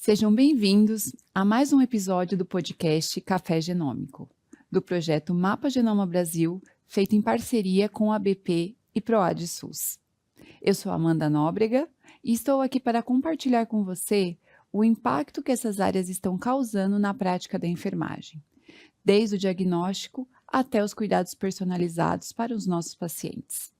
Sejam bem-vindos a mais um episódio do podcast Café Genômico, do projeto Mapa Genoma Brasil, feito em parceria com a BP e PROAD SUS. Eu sou Amanda Nóbrega e estou aqui para compartilhar com você o impacto que essas áreas estão causando na prática da enfermagem, desde o diagnóstico até os cuidados personalizados para os nossos pacientes.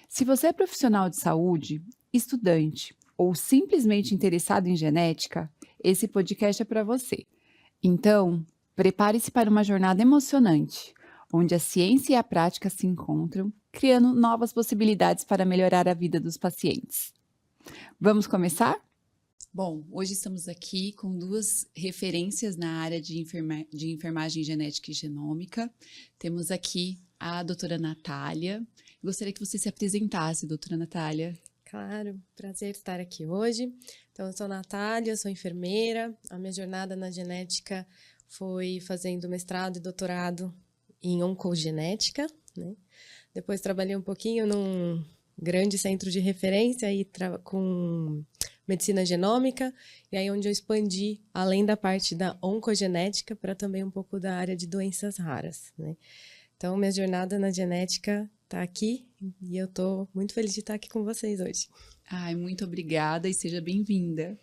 Se você é profissional de saúde, estudante ou simplesmente interessado em genética, esse podcast é para você. Então, prepare-se para uma jornada emocionante, onde a ciência e a prática se encontram, criando novas possibilidades para melhorar a vida dos pacientes. Vamos começar? Bom, hoje estamos aqui com duas referências na área de enfermagem genética e genômica. Temos aqui a doutora Natália. Gostaria que você se apresentasse, doutora Natália. Claro, prazer estar aqui hoje. Então, eu sou a Natália, sou enfermeira. A minha jornada na genética foi fazendo mestrado e doutorado em oncogenética, né? Depois trabalhei um pouquinho num grande centro de referência aí com medicina genômica, e aí onde eu expandi além da parte da oncogenética para também um pouco da área de doenças raras, né? Então, minha jornada na genética está aqui e eu estou muito feliz de estar aqui com vocês hoje. Ai, muito obrigada e seja bem-vinda.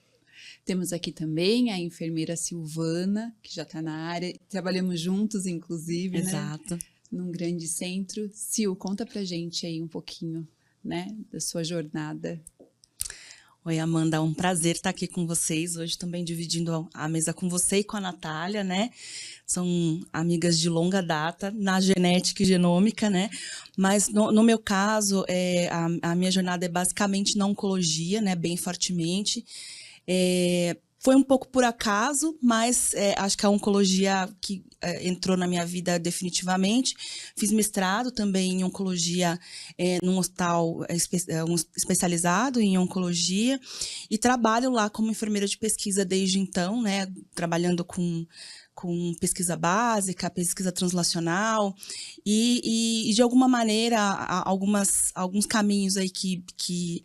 Temos aqui também a enfermeira Silvana, que já está na área. Trabalhamos juntos, inclusive, Exato. né? Num grande centro. Sil, conta pra gente aí um pouquinho, né, da sua jornada. Oi, Amanda, é um prazer estar aqui com vocês, hoje também dividindo a mesa com você e com a Natália, né? São amigas de longa data na genética e genômica, né? Mas no meu caso, a minha jornada é basicamente na oncologia, né? Bem fortemente. Foi um pouco por acaso, mas acho que a oncologia que entrou na minha vida definitivamente. Fiz mestrado também em oncologia num hospital especializado em oncologia e trabalho lá como enfermeira de pesquisa desde então, né? Trabalhando com pesquisa básica, pesquisa translacional e de alguma maneira alguns caminhos aí que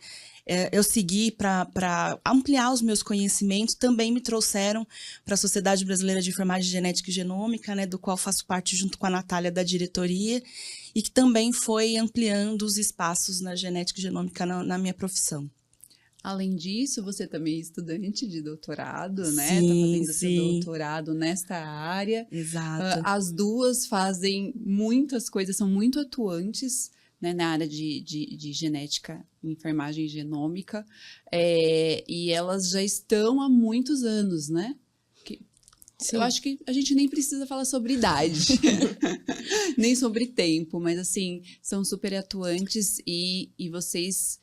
eu segui para ampliar os meus conhecimentos, também me trouxeram para a Sociedade Brasileira de Enfermagem Genética e Genômica, né, do qual faço parte junto com a Natália da diretoria, e que também foi ampliando os espaços na genética e genômica na minha profissão. Além disso, você também é estudante de doutorado, né? Sim, Está fazendo seu sim. doutorado nesta área. Exato. As duas fazem muitas coisas, são muito atuantes, né, na área de genética, enfermagem genômica, e elas já estão há muitos anos, né? Eu acho que a gente nem precisa falar sobre idade, nem sobre tempo, mas assim, são super atuantes e vocês...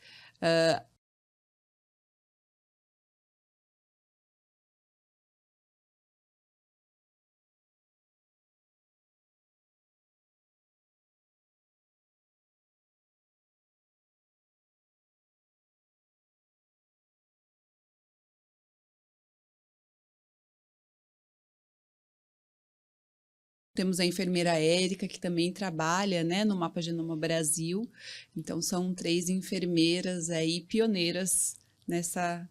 Temos a enfermeira Érica, que também trabalha, né, no Mapa Genoma Brasil. Então, são 3 enfermeiras aí pioneiras nessa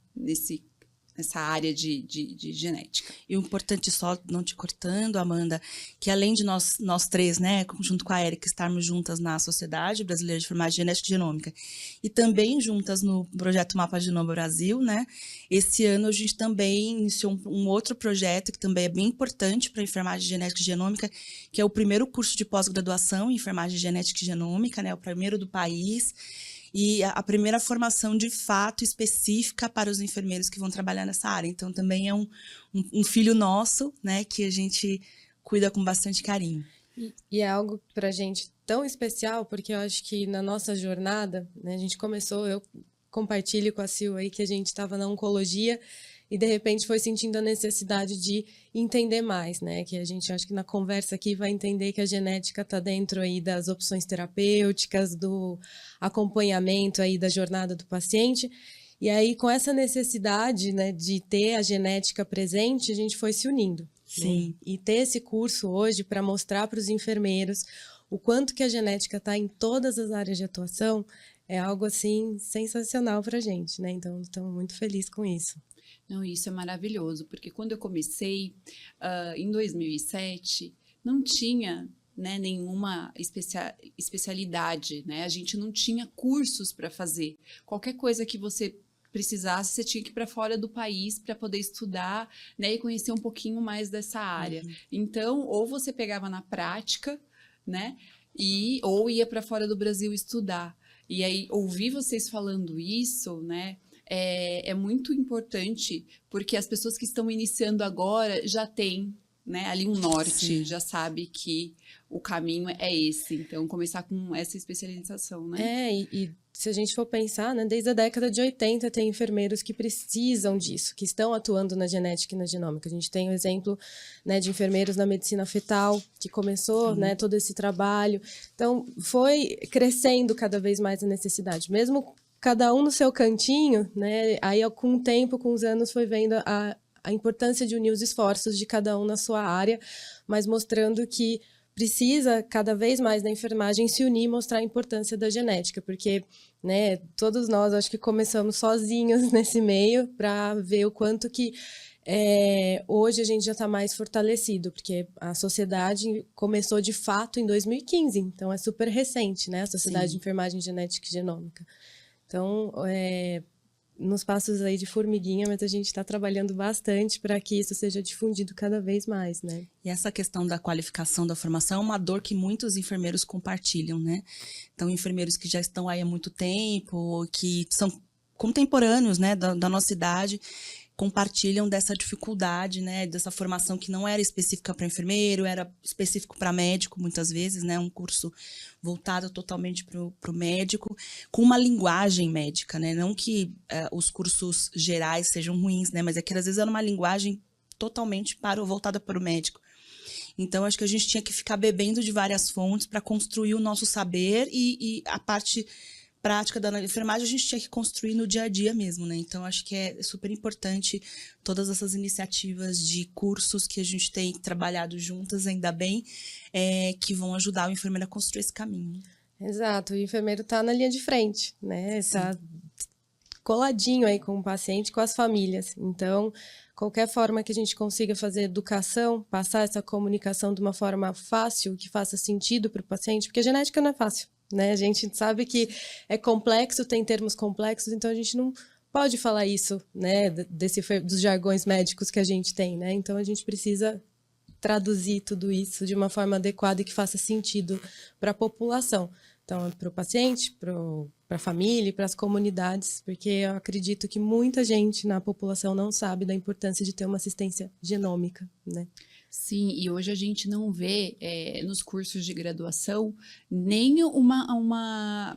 área de genética. E o importante, só não te cortando, Amanda, que além de nós 3, né, junto com a Érica, estarmos juntas na Sociedade Brasileira de Enfermagem Genética e Genômica e também juntas no projeto Mapa Genoma Brasil, né, esse ano a gente também iniciou um outro projeto que também é bem importante para a enfermagem genética e genômica, que é o primeiro curso de pós-graduação em enfermagem genética e genômica, né, o primeiro do país, e a primeira formação de fato específica para os enfermeiros que vão trabalhar nessa área. Então, também é um filho nosso, né, que a gente cuida com bastante carinho. E é algo para a gente tão especial, porque eu acho que na nossa jornada, né, a gente começou, eu compartilho com a Sil aí que a gente estava na oncologia e de repente foi sentindo a necessidade de entender mais, né? Que a gente acho que na conversa aqui vai entender que a genética está dentro aí das opções terapêuticas, do acompanhamento aí da jornada do paciente. E aí, com essa necessidade, né, de ter a genética presente, a gente foi se unindo. Sim. Né? E ter esse curso hoje para mostrar para os enfermeiros o quanto que a genética está em todas as áreas de atuação é algo, assim, sensacional para a gente, né? Então, estamos muito felizes com isso. Não, isso é maravilhoso, porque quando eu comecei, em 2007, não tinha, né, nenhuma especialidade, né? A gente não tinha cursos para fazer. Qualquer coisa que você precisasse, você tinha que ir para fora do país para poder estudar, né, e conhecer um pouquinho mais dessa área. Então, ou você pegava na prática, né, ou ia para fora do Brasil estudar. E aí, ouvir vocês falando isso, né, é muito importante, porque as pessoas que estão iniciando agora já têm, né, ali um norte, Sim. já sabe que o caminho é esse. Então, começar com essa especialização, né? E se a gente for pensar, né, desde a década de 80 tem enfermeiros que precisam disso, que estão atuando na genética e na genômica. A gente tem o exemplo, né, de enfermeiros na medicina fetal, que começou, né, todo esse trabalho. Então, foi crescendo cada vez mais a necessidade. Mesmo cada um no seu cantinho, né, aí com o tempo, com os anos, foi vendo a importância de unir os esforços de cada um na sua área, mas mostrando que precisa cada vez mais da enfermagem se unir e mostrar a importância da genética, porque, né, todos nós acho que começamos sozinhos nesse meio para ver o quanto que hoje a gente já está mais fortalecido, porque a sociedade começou de fato em 2015, então é super recente, né, a Sociedade de Enfermagem Genética e Genômica. Então, nos passos aí de formiguinha, mas a gente está trabalhando bastante para que isso seja difundido cada vez mais, né? E essa questão da qualificação da formação é uma dor que muitos enfermeiros compartilham, né? Então, enfermeiros que já estão aí há muito tempo, que são contemporâneos, né, da nossa idade, compartilham dessa dificuldade, né, dessa formação que não era específica para enfermeiro, era específico para médico, muitas vezes, né, um curso voltado totalmente para o médico, com uma linguagem médica, né, não que os cursos gerais sejam ruins, né, mas é que às vezes era uma linguagem totalmente voltada para o médico. Então, acho que a gente tinha que ficar bebendo de várias fontes para construir o nosso saber e a parte prática da enfermagem a gente tinha que construir no dia a dia mesmo, né? Então, acho que é super importante todas essas iniciativas de cursos que a gente tem trabalhado juntas, ainda bem, que vão ajudar o enfermeiro a construir esse caminho. Exato, o enfermeiro está na linha de frente, né? Está coladinho aí com o paciente, com as famílias. Então, qualquer forma que a gente consiga fazer educação, passar essa comunicação de uma forma fácil, que faça sentido para o paciente, porque a genética não é fácil, né? A gente sabe que é complexo, tem termos complexos, então a gente não pode falar isso, né? Dos jargões médicos que a gente tem, né? Então a gente precisa traduzir tudo isso de uma forma adequada e que faça sentido para a população. Então, para o paciente, para a família e para as comunidades, porque eu acredito que muita gente na população não sabe da importância de ter uma assistência genômica, né? Sim, e hoje a gente não vê nos cursos de graduação nem uma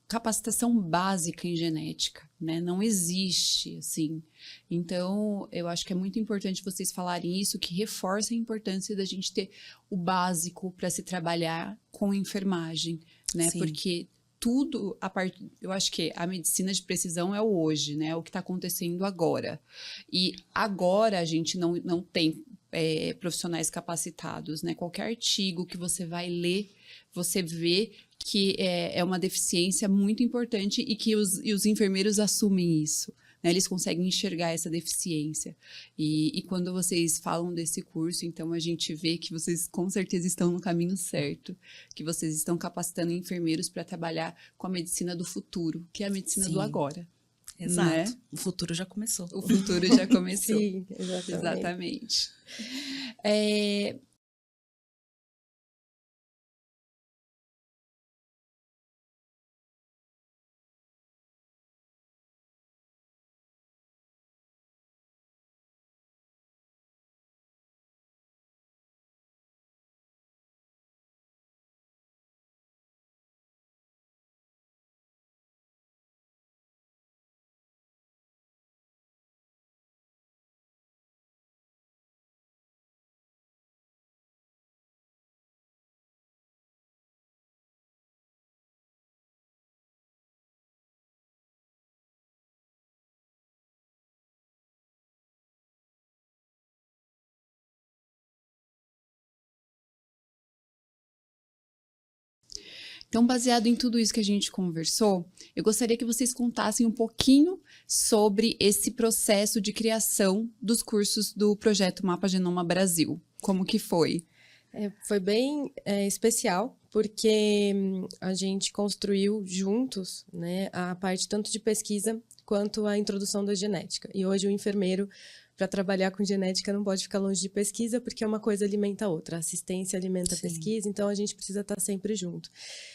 capacitação básica em genética, né? Não existe, assim. Então, eu acho que é muito importante vocês falarem isso, que reforça a importância da gente ter o básico para se trabalhar com enfermagem, né? Sim. Porque tudo, eu acho que a medicina de precisão é o hoje, né? O que está acontecendo agora. E agora a gente não tem profissionais capacitados, né? Qualquer artigo que você vai ler, você vê que é uma deficiência muito importante e que os enfermeiros assumem isso, né? Eles conseguem enxergar essa deficiência. E quando vocês falam desse curso, então a gente vê que vocês com certeza estão no caminho certo, que vocês estão capacitando enfermeiros para trabalhar com a medicina do futuro, que é a medicina do agora. Exato. Né? O futuro já começou. O futuro já começou. Sim, exatamente. Então, baseado em tudo isso que a gente conversou, eu gostaria que vocês contassem um pouquinho sobre esse processo de criação dos cursos do projeto Mapa Genoma Brasil. Como que foi? Foi bem especial, porque a gente construiu juntos, né, a parte tanto de pesquisa quanto a introdução da genética. E hoje o enfermeiro, para trabalhar com genética, não pode ficar longe de pesquisa, porque uma coisa alimenta a outra. A assistência alimenta a pesquisa, então a gente precisa estar sempre junto.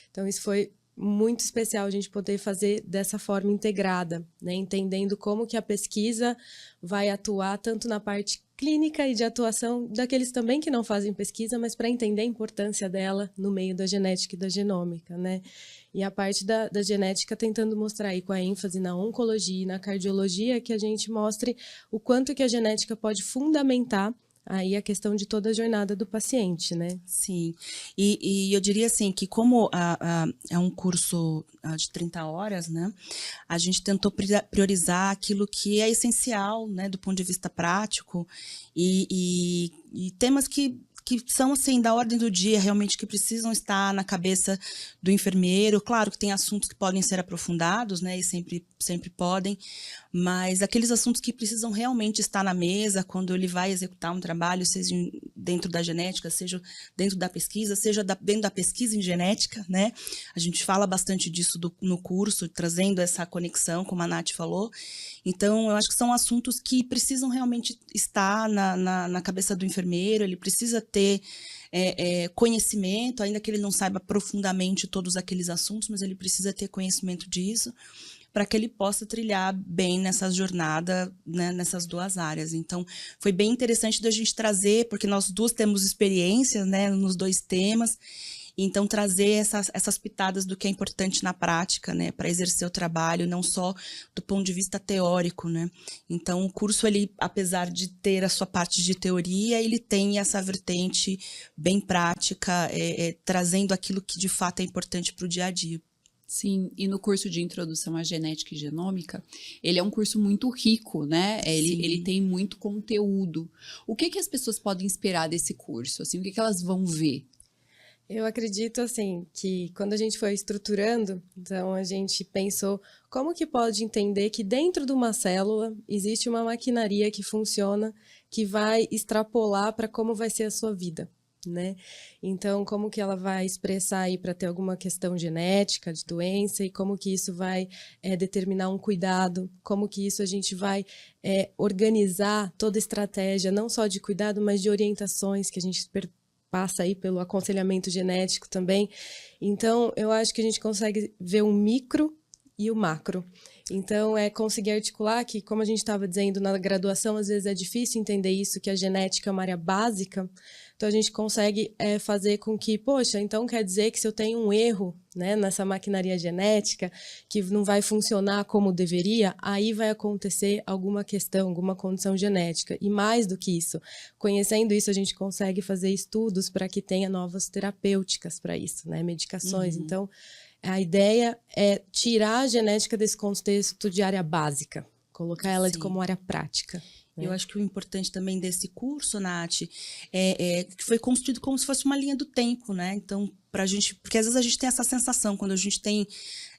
Então isso foi muito especial a gente poder fazer dessa forma integrada, né? Entendendo como que a pesquisa vai atuar tanto na parte clínica e de atuação daqueles também que não fazem pesquisa, mas para entender a importância dela no meio da genética e da genômica, né? E a parte da genética tentando mostrar aí com a ênfase na oncologia e na cardiologia que a gente mostre o quanto que a genética pode fundamentar aí a questão de toda a jornada do paciente, né? Sim, e eu diria assim, que como é um curso de 30 horas, né, a gente tentou priorizar aquilo que é essencial, né, do ponto de vista prático, e temas que são, assim, da ordem do dia, realmente, que precisam estar na cabeça do enfermeiro. Claro que tem assuntos que podem ser aprofundados, né, e sempre podem, mas aqueles assuntos que precisam realmente estar na mesa quando ele vai executar um trabalho, seja dentro da genética, seja dentro da pesquisa, seja dentro da pesquisa em genética, né? A gente fala bastante disso no curso, trazendo essa conexão, como a Nath falou. Então, eu acho que são assuntos que precisam realmente estar na cabeça do enfermeiro, ele precisa ter conhecimento, ainda que ele não saiba profundamente todos aqueles assuntos, mas ele precisa ter conhecimento disso, para que ele possa trilhar bem nessa jornada, né, nessas duas áreas. Então, foi bem interessante da gente trazer, porque nós duas temos experiências, né, nos dois temas, então trazer essas pitadas do que é importante na prática, né, para exercer o trabalho, não só do ponto de vista teórico, né. Então, o curso, ele, apesar de ter a sua parte de teoria, ele tem essa vertente bem prática, trazendo aquilo que de fato é importante para o dia a dia. Sim, e no curso de Introdução à Genética e Genômica, ele é um curso muito rico, né? Ele tem muito conteúdo. O que as pessoas podem esperar desse curso? Assim, o que elas vão ver? Eu acredito, assim, que quando a gente foi estruturando, então a gente pensou como que pode entender que dentro de uma célula existe uma maquinaria que funciona, que vai extrapolar para como vai ser a sua vida, né? Então, como que ela vai expressar aí para ter alguma questão genética de doença e como que isso vai determinar um cuidado, como que isso a gente vai organizar toda a estratégia, não só de cuidado, mas de orientações que a gente passa aí pelo aconselhamento genético também. Então, eu acho que a gente consegue ver o micro e o macro. Então, é conseguir articular que, como a gente estava dizendo na graduação, às vezes é difícil entender isso, que a genética é uma área básica. Então, a gente consegue fazer com que, poxa, então quer dizer que se eu tenho um erro, né, nessa maquinaria genética, que não vai funcionar como deveria, aí vai acontecer alguma questão, alguma condição genética. E mais do que isso, conhecendo isso, a gente consegue fazer estudos para que tenha novas terapêuticas para isso, né, medicações. Então, a ideia é tirar a genética desse contexto de área básica, colocar ela como área prática. Eu acho que o importante também desse curso, Nath, que foi construído como se fosse uma linha do tempo, né? Então, pra gente, porque às vezes a gente tem essa sensação, quando a gente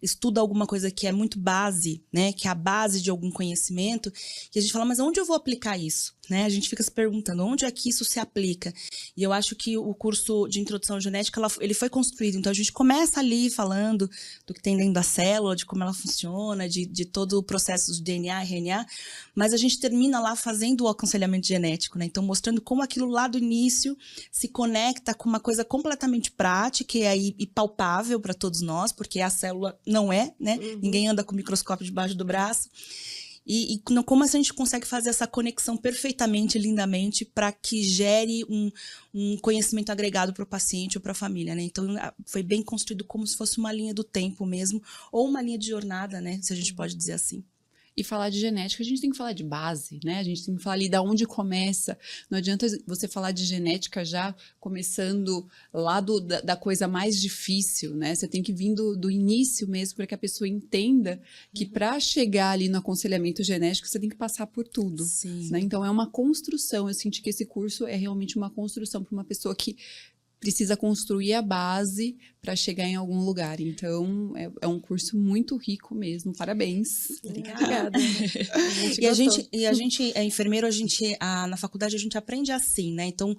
estuda alguma coisa que é muito base, né? Que é a base de algum conhecimento, que a gente fala, mas onde eu vou aplicar isso? Né? A gente fica se perguntando, onde é que isso se aplica? E eu acho que o curso de Introdução à Genética, ele foi construído, então a gente começa ali falando do que tem dentro da célula, de como ela funciona, de todo o processo de DNA, RNA, mas a gente termina lá fazendo o aconselhamento genético, né? Então mostrando como aquilo lá do início se conecta com uma coisa completamente prática e palpável para todos nós, porque a célula não é, né? Ninguém anda com o microscópio debaixo do braço. E como a gente consegue fazer essa conexão perfeitamente, lindamente, para que gere um conhecimento agregado para o paciente ou para a família, né? Então, foi bem construído como se fosse uma linha do tempo mesmo, ou uma linha de jornada, né? Se a gente pode dizer assim. E falar de genética, a gente tem que falar de base, né? A gente tem que falar ali de onde começa. Não adianta você falar de genética já começando lá da coisa mais difícil, né? Você tem que vir do início mesmo para que a pessoa entenda que para chegar ali no aconselhamento genético, você tem que passar por tudo. Sim. Né? Então, é uma construção. Eu senti que esse curso é realmente uma construção para uma pessoa que precisa construir a base para chegar em algum lugar. Então, é um curso muito rico mesmo. Parabéns. Obrigada. A gente é enfermeiro, na faculdade a gente aprende assim, né? Então,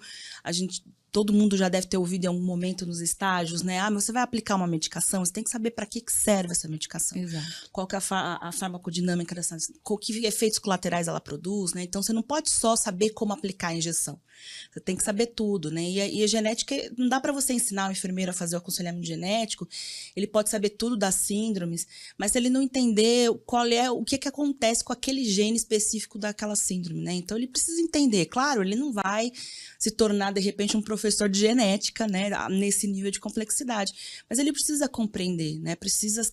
todo mundo já deve ter ouvido em algum momento nos estágios, né? Mas você vai aplicar uma medicação, você tem que saber para que serve essa medicação. Exato. Qual que é a farmacodinâmica dessa, que efeitos colaterais ela produz, né? Então, você não pode só saber como aplicar a injeção. Você tem que saber tudo, né? E a genética, não dá para você ensinar o enfermeiro a fazer o aconselhamento genético, ele pode saber tudo das síndromes, mas se ele não entender o que acontece com aquele gene específico daquela síndrome, né? Então, ele precisa entender. Claro, ele não vai se tornar, de repente, um professor de genética, né? Nesse nível de complexidade. Mas ele precisa compreender, né?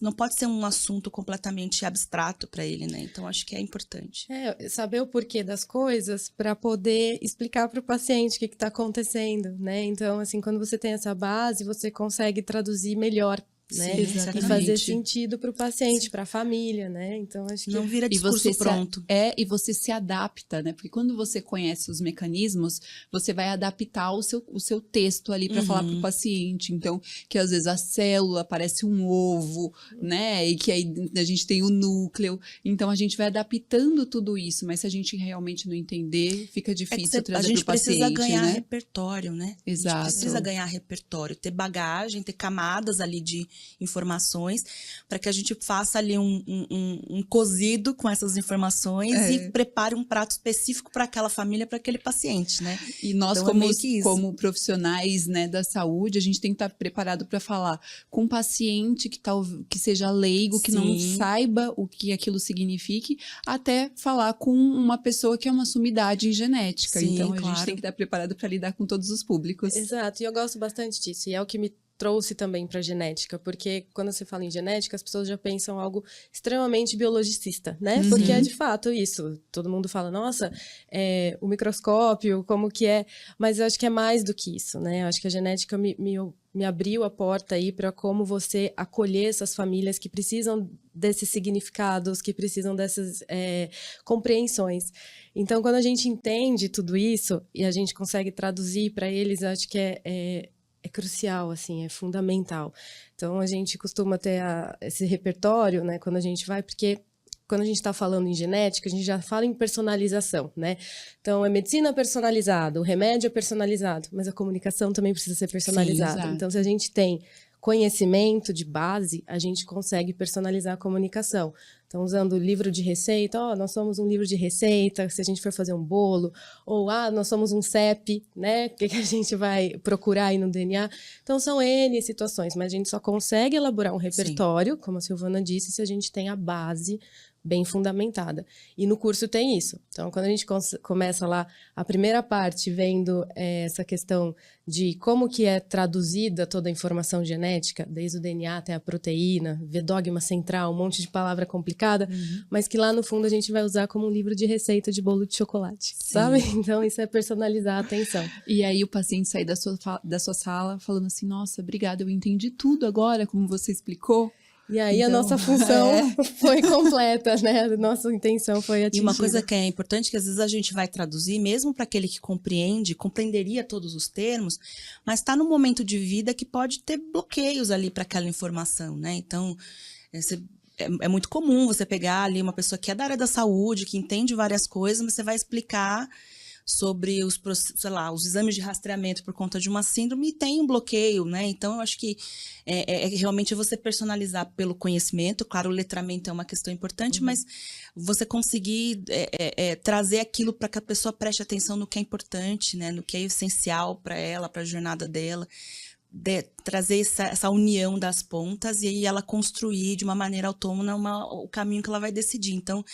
Não pode ser um assunto completamente abstrato para ele, né? Então, acho que é importante. Saber o porquê das coisas para poder explicar para o paciente o que está acontecendo, né? Então, assim, quando você tem essa base, você consegue traduzir melhor, né? Sim, e fazer sentido para o paciente, para a família, né? Então, acho que não vira discurso pronto. E você se adapta, né? Porque quando você conhece os mecanismos, você vai adaptar o seu texto ali para falar para o paciente. Então, que às vezes a célula parece um ovo, né? E que aí a gente tem o núcleo. Então, a gente vai adaptando tudo isso. Mas se a gente realmente não entender, fica difícil trazer para o paciente. A gente precisa ganhar repertório, né? Exato. A gente precisa ganhar repertório, ter bagagem, ter camadas ali de informações, para que a gente faça ali um cozido com essas informações e prepare um prato específico para aquela família, para aquele paciente, né? E nós, então, como profissionais, né, da saúde, a gente tem que estar preparado para falar com um paciente que seja leigo, que não saiba o que aquilo signifique, até falar com uma pessoa que é uma sumidade em genética. Sim, então, claro. A gente tem que estar preparado para lidar com todos os públicos. Exato, e eu gosto bastante disso, e é o que me trouxe também para genética, porque quando você fala em genética, as pessoas já pensam algo extremamente biologicista, né? Porque é de fato isso. Todo mundo fala, nossa, o microscópio, como que é? Mas eu acho que é mais do que isso, né? Eu acho que a genética me abriu a porta aí para como você acolher essas famílias que precisam desses significados, que precisam dessas compreensões. Então, quando a gente entende tudo isso e a gente consegue traduzir para eles, eu acho que é crucial, assim, é fundamental. Então, a gente costuma ter esse repertório, né, quando a gente vai, porque quando a gente está falando em genética, a gente já fala em personalização, né? Então, é medicina personalizada, o remédio é personalizado, mas a comunicação também precisa ser personalizada. Sim, então, se a gente tem conhecimento de base, a gente consegue personalizar a comunicação. Então, usando o livro de receita, nós somos um livro de receita, se a gente for fazer um bolo, ou, nós somos um CEP, né? O que a gente vai procurar aí no DNA? Então, são N situações, mas a gente só consegue elaborar um repertório, como a Silvana disse, se a gente tem a base bem fundamentada. E no curso tem isso. Então, quando a gente começa lá a primeira parte, vendo essa questão de como que é traduzida toda a informação genética, desde o DNA até a proteína, ver dogma central, um monte de palavra complicada, mas que lá no fundo a gente vai usar como um livro de receita de bolo de chocolate, sabe? Então, isso é personalizar a atenção. E aí o paciente sai da sua sala falando assim, nossa, obrigada, eu entendi tudo agora, como você explicou. E aí a nossa função foi completa, né? A nossa intenção foi atingida. E uma coisa que é importante, que às vezes a gente vai traduzir, mesmo para aquele que compreenderia todos os termos, mas está num momento de vida que pode ter bloqueios ali para aquela informação, né? Então, é muito comum você pegar ali uma pessoa que é da área da saúde, que entende várias coisas, mas você vai explicar sobre os exames de rastreamento por conta de uma síndrome e tem um bloqueio, né? Então, eu acho que realmente você personalizar pelo conhecimento. Claro, o letramento é uma questão importante, mas você conseguir trazer aquilo para que a pessoa preste atenção no que é importante, né? No que é essencial para ela, para a jornada dela. Trazer essa união das pontas e aí ela construir de uma maneira autônoma o caminho que ela vai decidir. Então,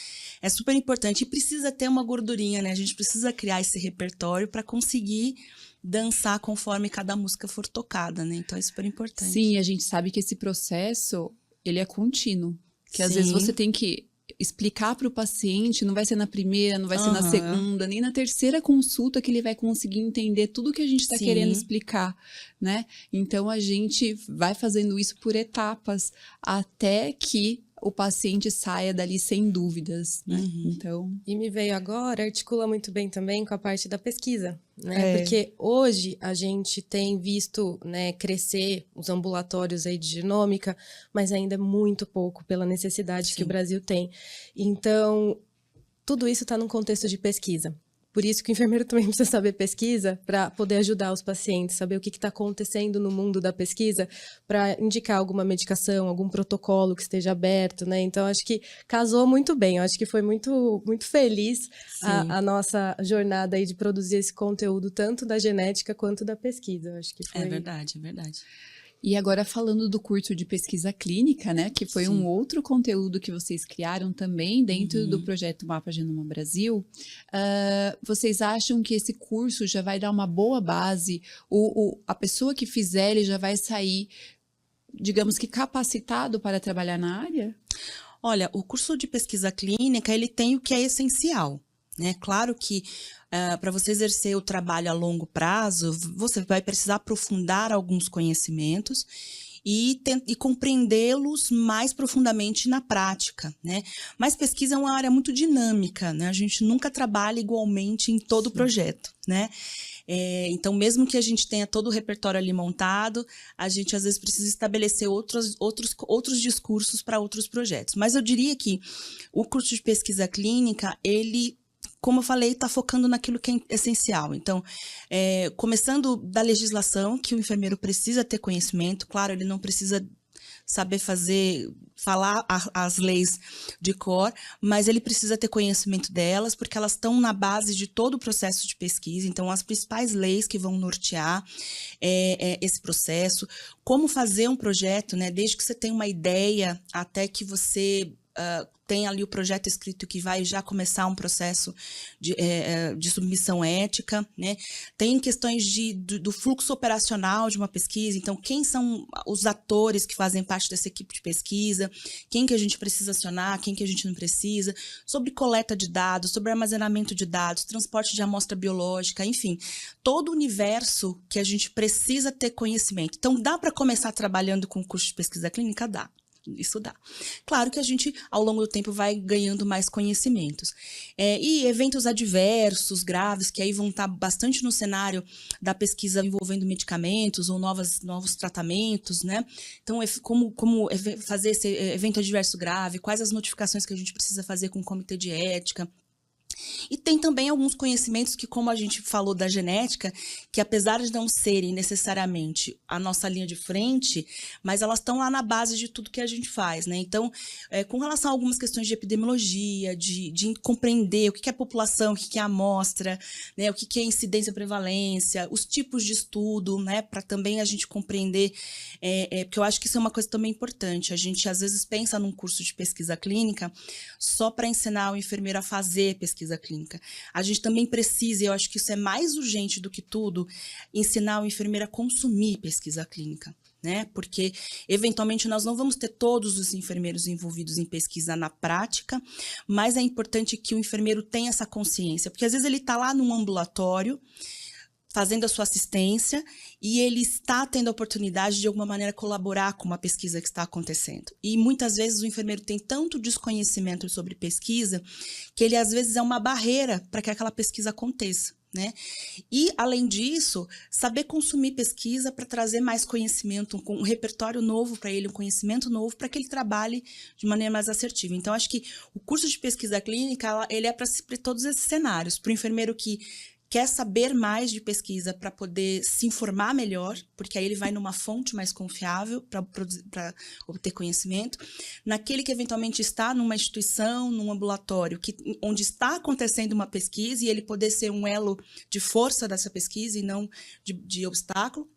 é super importante e precisa ter uma gordurinha, né? A gente precisa criar esse repertório para conseguir dançar conforme cada música for tocada, né? Então, é super importante. Sim, a gente sabe que esse processo, ele é contínuo. Que às vezes você tem que explicar para o paciente, não vai ser na primeira, não vai ser na segunda, nem na terceira consulta que ele vai conseguir entender tudo que a gente está querendo explicar, né? Então, a gente vai fazendo isso por etapas até que o paciente saia dali sem dúvidas, né? Então, E me veio agora, articula muito bem também com a parte da pesquisa, né? Porque hoje a gente tem visto, né, crescer os ambulatórios aí de genômica, mas ainda é muito pouco pela necessidade que o Brasil tem. Então, tudo isso está num contexto de pesquisa. Por isso que o enfermeiro também precisa saber pesquisa para poder ajudar os pacientes, saber o que está acontecendo no mundo da pesquisa, para indicar alguma medicação, algum protocolo que esteja aberto, né? Então, acho que casou muito bem. Eu acho que foi muito, muito feliz a nossa jornada aí de produzir esse conteúdo, tanto da genética quanto da pesquisa. Eu acho que foi... É verdade, é verdade. e agora falando do curso de pesquisa clínica, né, que foi um outro conteúdo que vocês criaram também dentro do projeto Mapa Genoma Brasil, vocês acham que esse curso já vai dar uma boa base, a pessoa que fizer, ele já vai sair, digamos que capacitado para trabalhar na área? Olha, o curso de pesquisa clínica, ele tem o que é essencial, né? Claro que para você exercer o trabalho a longo prazo, você vai precisar aprofundar alguns conhecimentos e compreendê-los mais profundamente na prática, né? Mas pesquisa é uma área muito dinâmica, né? A gente nunca trabalha igualmente em todo o projeto, né? Então, mesmo que a gente tenha todo o repertório ali montado, a gente às vezes precisa estabelecer outros discursos para outros projetos. Mas eu diria que o curso de pesquisa clínica, ele, como eu falei, está focando naquilo que é essencial. Então, começando da legislação, que o enfermeiro precisa ter conhecimento. Claro, ele não precisa saber falar as leis de cor, mas ele precisa ter conhecimento delas, porque elas estão na base de todo o processo de pesquisa. Então, as principais leis que vão nortear esse processo, como fazer um projeto, né? Desde que você tenha uma ideia até que você tem ali o projeto escrito que vai já começar um processo de submissão ética, né? Tem questões do fluxo operacional de uma pesquisa, então quem são os atores que fazem parte dessa equipe de pesquisa, quem que a gente precisa acionar, quem que a gente não precisa, sobre coleta de dados, sobre armazenamento de dados, transporte de amostra biológica, enfim, todo o universo que a gente precisa ter conhecimento. Então, dá para começar trabalhando com o curso de pesquisa clínica? Dá. Isso dá. Claro que a gente, ao longo do tempo, vai ganhando mais conhecimentos. E eventos adversos, graves, que aí vão estar bastante no cenário da pesquisa envolvendo medicamentos ou novos tratamentos, né? Então, como fazer esse evento adverso grave, quais as notificações que a gente precisa fazer com o comitê de ética. E tem também alguns conhecimentos que, como a gente falou da genética, que apesar de não serem necessariamente a nossa linha de frente, mas elas estão lá na base de tudo que a gente faz, né? Então, com relação a algumas questões de epidemiologia, de compreender o que é população, o que é amostra, né? O que é incidência e prevalência, os tipos de estudo, né? Para também a gente compreender, porque eu acho que isso é uma coisa também importante. A gente, às vezes, pensa num curso de pesquisa clínica só para ensinar o enfermeiro a fazer pesquisa clínica. A gente também precisa, e eu acho que isso é mais urgente do que tudo, ensinar o enfermeiro a consumir pesquisa clínica, né? Porque, eventualmente, nós não vamos ter todos os enfermeiros envolvidos em pesquisa na prática, mas é importante que o enfermeiro tenha essa consciência, porque às vezes ele está lá num ambulatório, fazendo a sua assistência, e ele está tendo a oportunidade de alguma maneira colaborar com uma pesquisa que está acontecendo. E muitas vezes o enfermeiro tem tanto desconhecimento sobre pesquisa que ele às vezes é uma barreira para que aquela pesquisa aconteça, né? E, além disso, saber consumir pesquisa para trazer mais conhecimento, um repertório novo para ele, um conhecimento novo para que ele trabalhe de maneira mais assertiva. Então, acho que o curso de pesquisa clínica, ele é para todos esses cenários, para o enfermeiro que quer saber mais de pesquisa para poder se informar melhor, porque aí ele vai numa fonte mais confiável para obter conhecimento. Naquele que eventualmente está numa instituição, num ambulatório, onde está acontecendo uma pesquisa e ele poder ser um elo de força dessa pesquisa e não de obstáculo.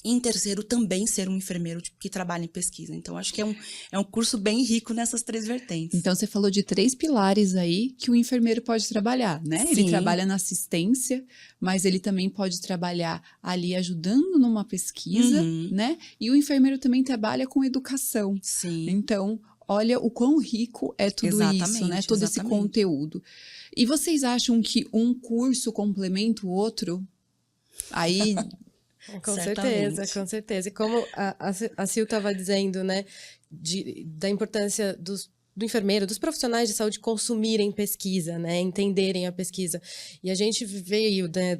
E, em terceiro, também ser um enfermeiro que trabalha em pesquisa. Então, acho que é um curso bem rico nessas 3 vertentes. Então, você falou de 3 pilares aí que o enfermeiro pode trabalhar, né? Sim. Ele trabalha na assistência, mas ele também pode trabalhar ali ajudando numa pesquisa, né? E o enfermeiro também trabalha com educação. Sim. Então, olha o quão rico é tudo isso, né? Todo esse conteúdo. E vocês acham que um curso complementa o outro? Aí... Com Certamente. certeza, com certeza. E como a Sil estava dizendo, né, da importância do enfermeiro, dos profissionais de saúde consumirem pesquisa, né, entenderem a pesquisa. E a gente veio, né,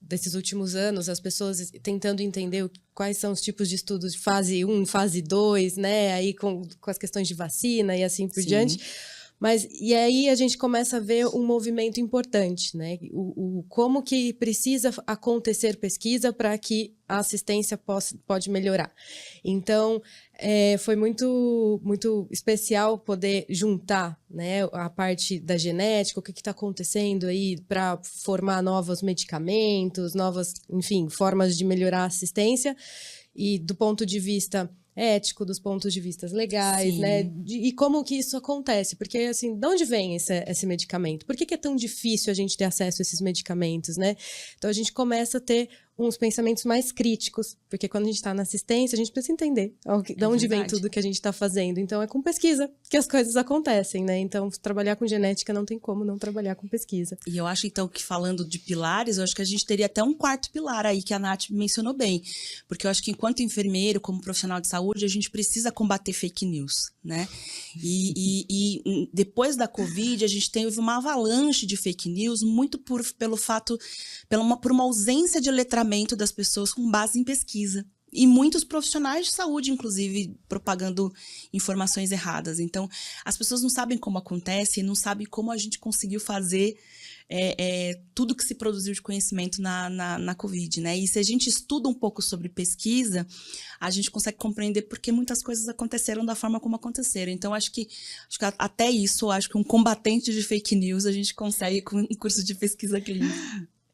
desses últimos anos, as pessoas tentando entender quais são os tipos de estudos de fase 1, fase 2, né, aí com as questões de vacina e assim por Sim. diante. Mas, e aí a gente começa a ver um movimento importante, né? Como que precisa acontecer pesquisa para que a assistência pode melhorar. Então, foi muito, muito especial poder juntar, né, a parte da genética, o que está acontecendo aí para formar novos medicamentos, novas, enfim, formas de melhorar a assistência, e do ponto de vista ético, dos pontos de vista legais, Sim. né? E como que isso acontece? Porque, assim, de onde vem esse medicamento? Por que é tão difícil a gente ter acesso a esses medicamentos, né? Então, a gente começa a ter uns pensamentos mais críticos, porque quando a gente está na assistência, a gente precisa entender de onde vem tudo que a gente está fazendo. Então, é com pesquisa que as coisas acontecem, né? Então, trabalhar com genética não tem como não trabalhar com pesquisa. E eu acho, então, que falando de pilares, eu acho que a gente teria até um quarto pilar aí, que a Nath mencionou bem. Porque eu acho que enquanto enfermeiro, como profissional de saúde, a gente precisa combater fake news, né? E depois da Covid, a gente teve uma avalanche de fake news, muito por uma ausência de letramento das pessoas com base em pesquisa. E muitos profissionais de saúde, inclusive, propagando informações erradas. Então, as pessoas não sabem como acontece, não sabem como a gente conseguiu fazer tudo que se produziu de conhecimento na Covid, né? E se a gente estuda um pouco sobre pesquisa, a gente consegue compreender por que muitas coisas aconteceram da forma como aconteceram. Então, acho que até isso, acho que um combatente de fake news a gente consegue com um curso de pesquisa clínica.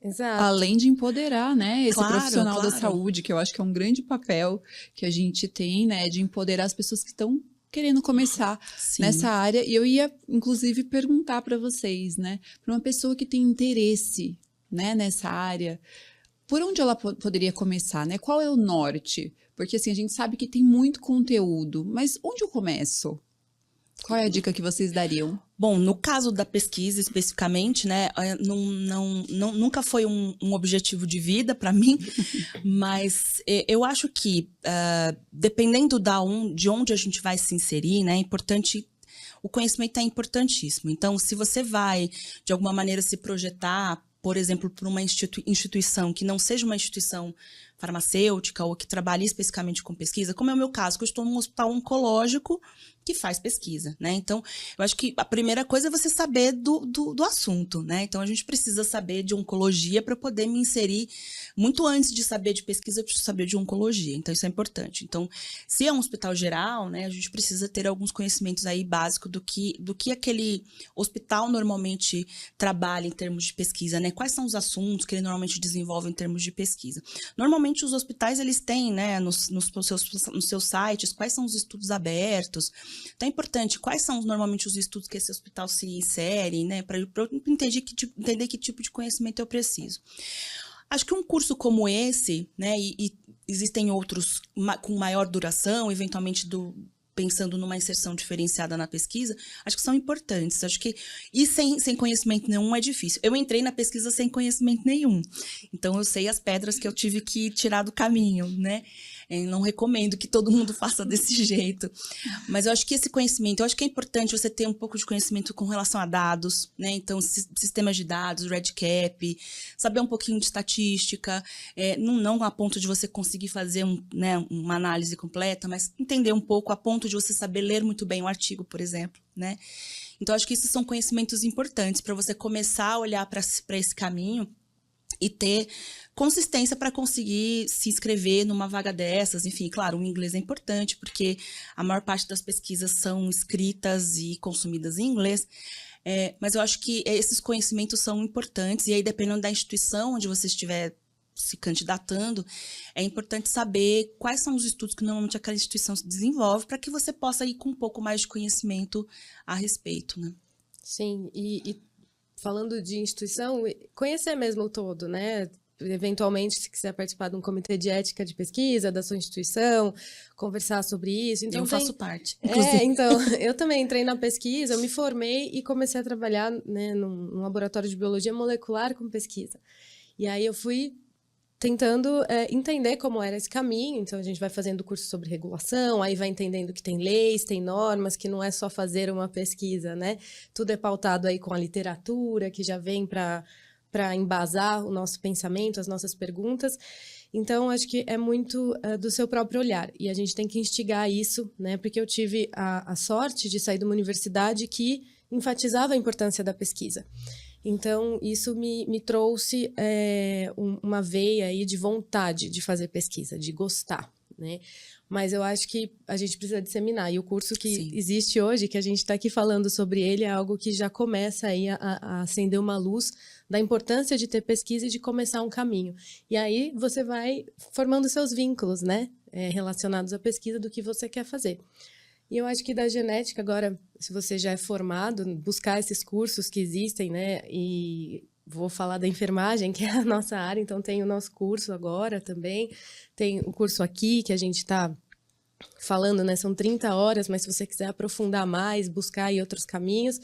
Exato. Além de empoderar, né, esse Claro, profissional da claro. saúde, que eu acho que é um grande papel que a gente tem, né, de empoderar as pessoas que estão querendo começar Sim. nessa área. E eu ia, inclusive, perguntar para vocês, né, para uma pessoa que tem interesse, né, nessa área, por onde ela poderia começar, né? Qual é o norte? Porque, assim, a gente sabe que tem muito conteúdo, mas onde eu começo? Qual é a dica que vocês dariam? Bom, no caso da pesquisa especificamente, né, nunca foi um objetivo de vida para mim, mas eu acho que dependendo de onde a gente vai se inserir, né, é importante. O conhecimento é importantíssimo. Então, se você vai, de alguma maneira, se projetar, por exemplo, por uma instituição que não seja uma instituição farmacêutica ou que trabalhe especificamente com pesquisa, como é o meu caso, que eu estou num hospital oncológico que faz pesquisa, né? Então, eu acho que a primeira coisa é você saber do assunto, né? Então, a gente precisa saber de oncologia para poder me inserir. Muito antes de saber de pesquisa, eu preciso saber de oncologia. Então, isso é importante. Então, se é um hospital geral, né, a gente precisa ter alguns conhecimentos aí básicos do que aquele hospital normalmente trabalha em termos de pesquisa, né? Quais são os assuntos que ele normalmente desenvolve em termos de pesquisa. Normalmente, os hospitais, eles têm, né, nos seus sites, quais são os estudos abertos. Então, é importante, quais são normalmente os estudos que esse hospital se insere, né, para eu entender que tipo de conhecimento eu preciso. Acho que um curso como esse, né, e existem outros com maior duração, eventualmente pensando numa inserção diferenciada na pesquisa, acho que são importantes. Acho que sem conhecimento nenhum é difícil. Eu entrei na pesquisa sem conhecimento nenhum. Então, eu sei as pedras que eu tive que tirar do caminho, né? Eu não recomendo que todo mundo faça desse jeito. Mas eu acho que esse conhecimento, eu acho que é importante você ter um pouco de conhecimento com relação a dados, né? Então, sistemas de dados, REDCap, saber um pouquinho de estatística, não a ponto de você conseguir fazer uma análise completa, mas entender um pouco a ponto de você saber ler muito bem um artigo, por exemplo, né? Então, acho que esses são conhecimentos importantes para você começar a olhar para esse caminho e ter consistência para conseguir se inscrever numa vaga dessas. Enfim, claro, o inglês é importante, porque a maior parte das pesquisas são escritas e consumidas em inglês. Mas eu acho que esses conhecimentos são importantes, e aí, dependendo da instituição onde você estiver se candidatando, é importante saber quais são os estudos que normalmente aquela instituição se desenvolve, para que você possa ir com um pouco mais de conhecimento a respeito, né? Sim, e falando de instituição, conhecer mesmo o todo, né? Eventualmente, se quiser participar de um comitê de ética de pesquisa da sua instituição, conversar sobre isso. Então, eu faço parte, inclusive. Então, eu também entrei na pesquisa, eu me formei e comecei a trabalhar, né, num laboratório de biologia molecular com pesquisa. E aí eu fui tentando entender como era esse caminho. Então, a gente vai fazendo curso sobre regulação, aí vai entendendo que tem leis, tem normas, que não é só fazer uma pesquisa, né? Tudo é pautado aí com a literatura, que já vem para embasar o nosso pensamento, as nossas perguntas. Então, acho que é muito do seu próprio olhar. E a gente tem que instigar isso, né? Porque eu tive a sorte de sair de uma universidade que enfatizava a importância da pesquisa. Então, isso me trouxe uma veia aí de vontade de fazer pesquisa, de gostar, né? Mas eu acho que a gente precisa disseminar. E o curso que Sim. existe hoje, que a gente está aqui falando sobre ele, é algo que já começa aí a acender uma luz da importância de ter pesquisa e de começar um caminho. E aí você vai formando seus vínculos, né? Relacionados à pesquisa do que você quer fazer. E eu acho que da genética, agora, se você já é formado, buscar esses cursos que existem, né? E vou falar da enfermagem, que é a nossa área, então tem o nosso curso agora também. Tem o curso aqui, que a gente está falando, né? São 30 horas, mas se você quiser aprofundar mais, buscar aí outros caminhos.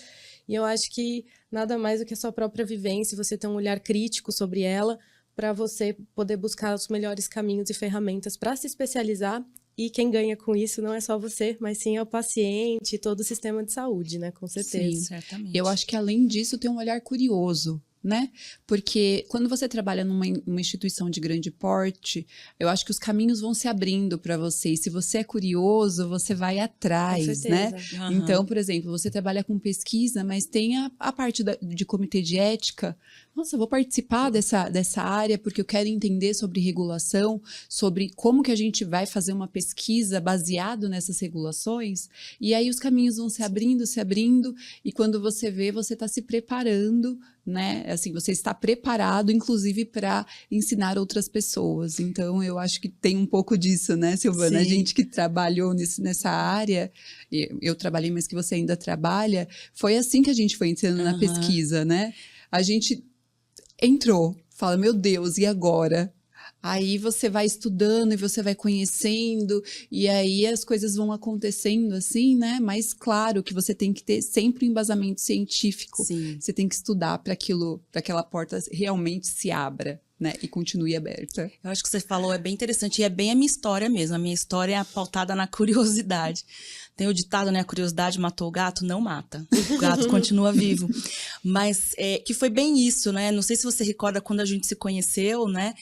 E eu acho que nada mais do que a sua própria vivência, você ter um olhar crítico sobre ela, para você poder buscar os melhores caminhos e ferramentas para se especializar. E quem ganha com isso não é só você, mas sim é o paciente e todo o sistema de saúde, né? Com certeza. Sim, Certamente. eu acho que além disso tem um olhar curioso, né? Porque quando você trabalha numa instituição de grande porte, eu acho que os caminhos vão se abrindo para você. E se você é curioso, você vai Com atrás, né? certeza. Aham. Então, por exemplo, você trabalha com pesquisa, mas tem a parte de comitê de ética. Nossa, eu vou participar dessa área porque eu quero entender sobre regulação, sobre como que a gente vai fazer uma pesquisa baseado nessas regulações. E aí os caminhos vão se abrindo, e quando você vê, você está se preparando, né? Assim, você está preparado, inclusive, para ensinar outras pessoas. Então, eu acho que tem um pouco disso, né, Silvana? A Sim. gente que trabalhou nessa área, eu trabalhei, mas que você ainda trabalha, foi assim que a gente foi ensinando na Aham. pesquisa, né? A gente entrou, fala, meu Deus, e agora? Aí você vai estudando e você vai conhecendo, e aí as coisas vão acontecendo assim, né? Mas claro que você tem que ter sempre um embasamento científico. Sim. Você tem que estudar para aquela porta realmente se abra, né? E continue aberta. Eu acho que você falou é bem interessante e é bem a minha história mesmo. A minha história é pautada na curiosidade. Tem o ditado, né? A curiosidade matou o gato, não mata. O gato continua vivo. Mas que foi bem isso, né? Não sei se você recorda quando a gente se conheceu, né?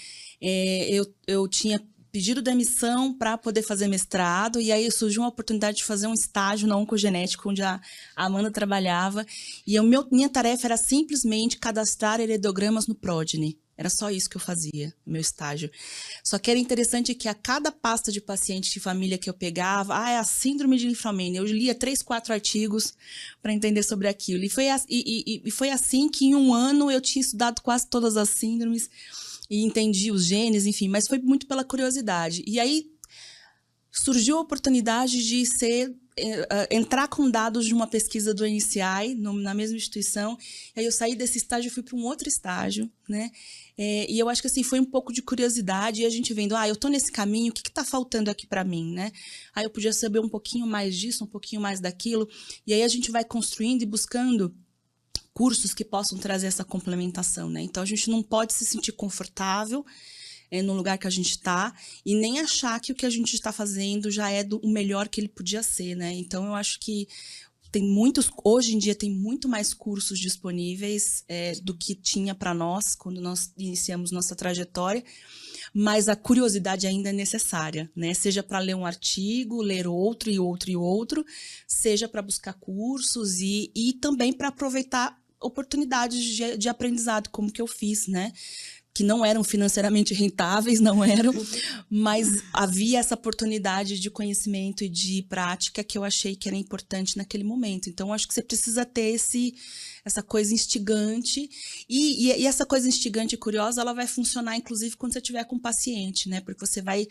Eu tinha pedido demissão para poder fazer mestrado e aí surgiu uma oportunidade de fazer um estágio na Oncogenética, onde a Amanda trabalhava. E minha tarefa era simplesmente cadastrar heredogramas no Progeny. Era só isso que eu fazia, meu estágio. Só que era interessante que a cada pasta de paciente de família que eu pegava, é a síndrome de Linfraumenia. Eu lia 3, 4 artigos para entender sobre aquilo. E foi assim que em um ano eu tinha estudado quase todas as síndromes e entendi os genes, enfim. Mas foi muito pela curiosidade. E aí surgiu a oportunidade de entrar com dados de uma pesquisa do NCI na mesma instituição. E aí eu saí desse estágio e fui para um outro estágio, né? E eu acho que assim foi um pouco de curiosidade e a gente vendo, eu tô nesse caminho, o que tá faltando aqui para mim, né? Aí eu podia saber um pouquinho mais disso, um pouquinho mais daquilo. E aí a gente vai construindo e buscando cursos que possam trazer essa complementação, né? Então a gente não pode se sentir confortável no lugar que a gente está e nem achar que o que a gente está fazendo já é o melhor que ele podia ser, né? Então eu acho que hoje em dia tem muito mais cursos disponíveis do que tinha para nós quando nós iniciamos nossa trajetória, mas a curiosidade ainda é necessária, né? Seja para ler um artigo, ler outro e outro e outro, seja para buscar cursos e também para aproveitar oportunidades de aprendizado, como que eu fiz, né? Que não eram financeiramente rentáveis, não eram, mas havia essa oportunidade de conhecimento e de prática que eu achei que era importante naquele momento. Então, acho que você precisa ter essa coisa instigante e essa coisa instigante e curiosa, ela vai funcionar, inclusive, quando você estiver com o paciente, né? Porque você vai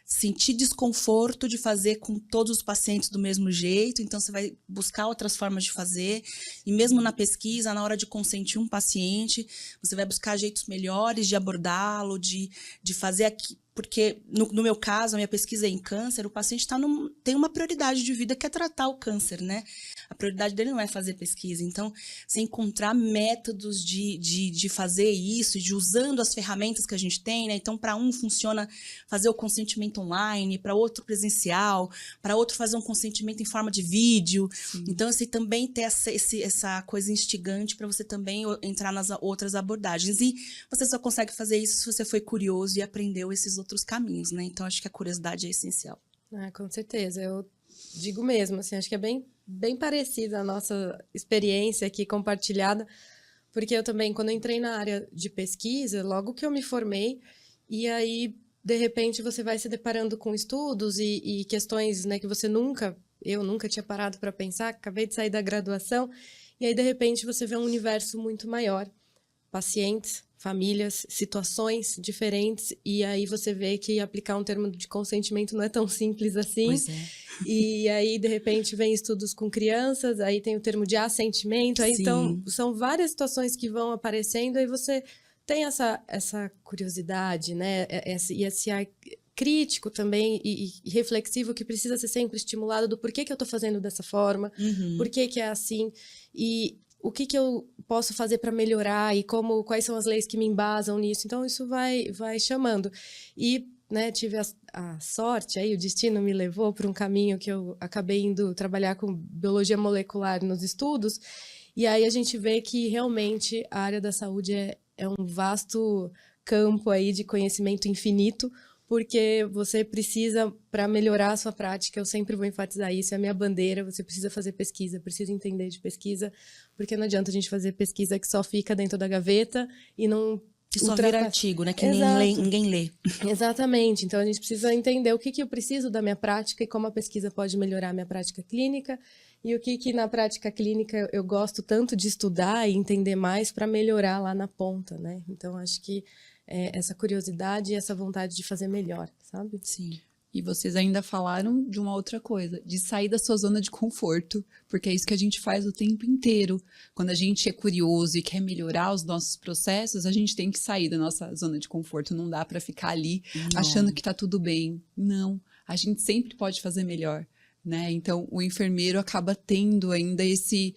sentir desconforto de fazer com todos os pacientes do mesmo jeito, então você vai buscar outras formas de fazer, e mesmo na pesquisa, na hora de consentir um paciente, você vai buscar jeitos melhores de abordá-lo, de fazer porque no meu caso, a minha pesquisa é em câncer, o paciente tem uma prioridade de vida que é tratar o câncer, né? A prioridade dele não é fazer pesquisa. Então, você encontrar métodos de fazer isso, de usando as ferramentas que a gente tem, né? Então, para um funciona fazer o consentimento online, para outro presencial, para outro fazer um consentimento em forma de vídeo. Sim. Então, assim, também ter essa coisa instigante para você também entrar nas outras abordagens. E você só consegue fazer isso se você foi curioso e aprendeu esses outros caminhos, né? Então, acho que a curiosidade é essencial. Com certeza. Eu digo mesmo, assim, acho que é bem parecida a nossa experiência aqui compartilhada, porque eu também, quando eu entrei na área de pesquisa, logo que eu me formei, e aí, de repente, você vai se deparando com estudos e questões, né, que eu nunca tinha parado para pensar, acabei de sair da graduação, e aí, de repente, você vê um universo muito maior, pacientes, famílias, situações diferentes, e aí você vê que aplicar um termo de consentimento não é tão simples assim. Pois é. E aí, de repente, vem estudos com crianças, aí tem o termo de assentimento, aí, então, são várias situações que vão aparecendo, aí você tem essa curiosidade, né? E esse ar crítico também e reflexivo que precisa ser sempre estimulado do porquê que eu estou fazendo dessa forma, por que é assim, e o que eu posso fazer para melhorar e quais são as leis que me embasam nisso. Então, isso vai chamando. E, né, tive a sorte, aí o destino me levou para um caminho que eu acabei indo trabalhar com biologia molecular nos estudos. E aí a gente vê que, realmente, a área da saúde é um vasto campo aí de conhecimento infinito, porque você precisa, para melhorar a sua prática, eu sempre vou enfatizar isso, é a minha bandeira, você precisa fazer pesquisa, precisa entender de pesquisa, porque não adianta a gente fazer pesquisa que só fica dentro da gaveta e não... E só vira artigo, né? Que ninguém lê. Exatamente. Então, a gente precisa entender o que eu preciso da minha prática e como a pesquisa pode melhorar a minha prática clínica e o que na prática clínica eu gosto tanto de estudar e entender mais para melhorar lá na ponta, né? Então, acho que essa curiosidade e essa vontade de fazer melhor, sabe? Sim. E vocês ainda falaram de uma outra coisa, de sair da sua zona de conforto, porque é isso que a gente faz o tempo inteiro. Quando a gente é curioso e quer melhorar os nossos processos, a gente tem que sair da nossa zona de conforto. Não dá para ficar ali achando que tá tudo bem. Não, a gente sempre pode fazer melhor, né? Então, o enfermeiro acaba tendo ainda esse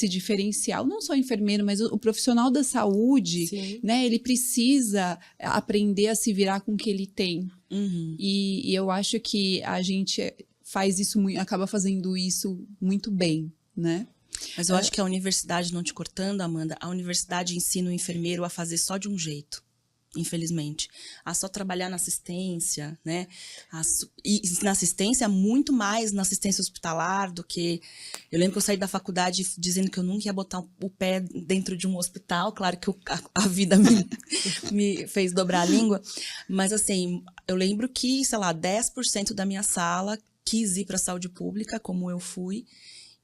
diferencial. Não só o enfermeiro, mas o profissional da saúde, Sim. né? Ele precisa aprender a se virar com o que ele tem. Uhum. E eu acho que a gente faz isso, acaba fazendo isso muito bem, né? Mas eu acho que a universidade, não te cortando, Amanda, a universidade ensina o enfermeiro a fazer só de um jeito, infelizmente. A só trabalhar na assistência, né? E na assistência, muito mais na assistência hospitalar do que... Eu lembro que eu saí da faculdade dizendo que eu nunca ia botar o pé dentro de um hospital. Claro que a vida me fez dobrar a língua. Mas, assim, eu lembro que, sei lá, 10% da minha sala quis ir para a saúde pública, como eu fui,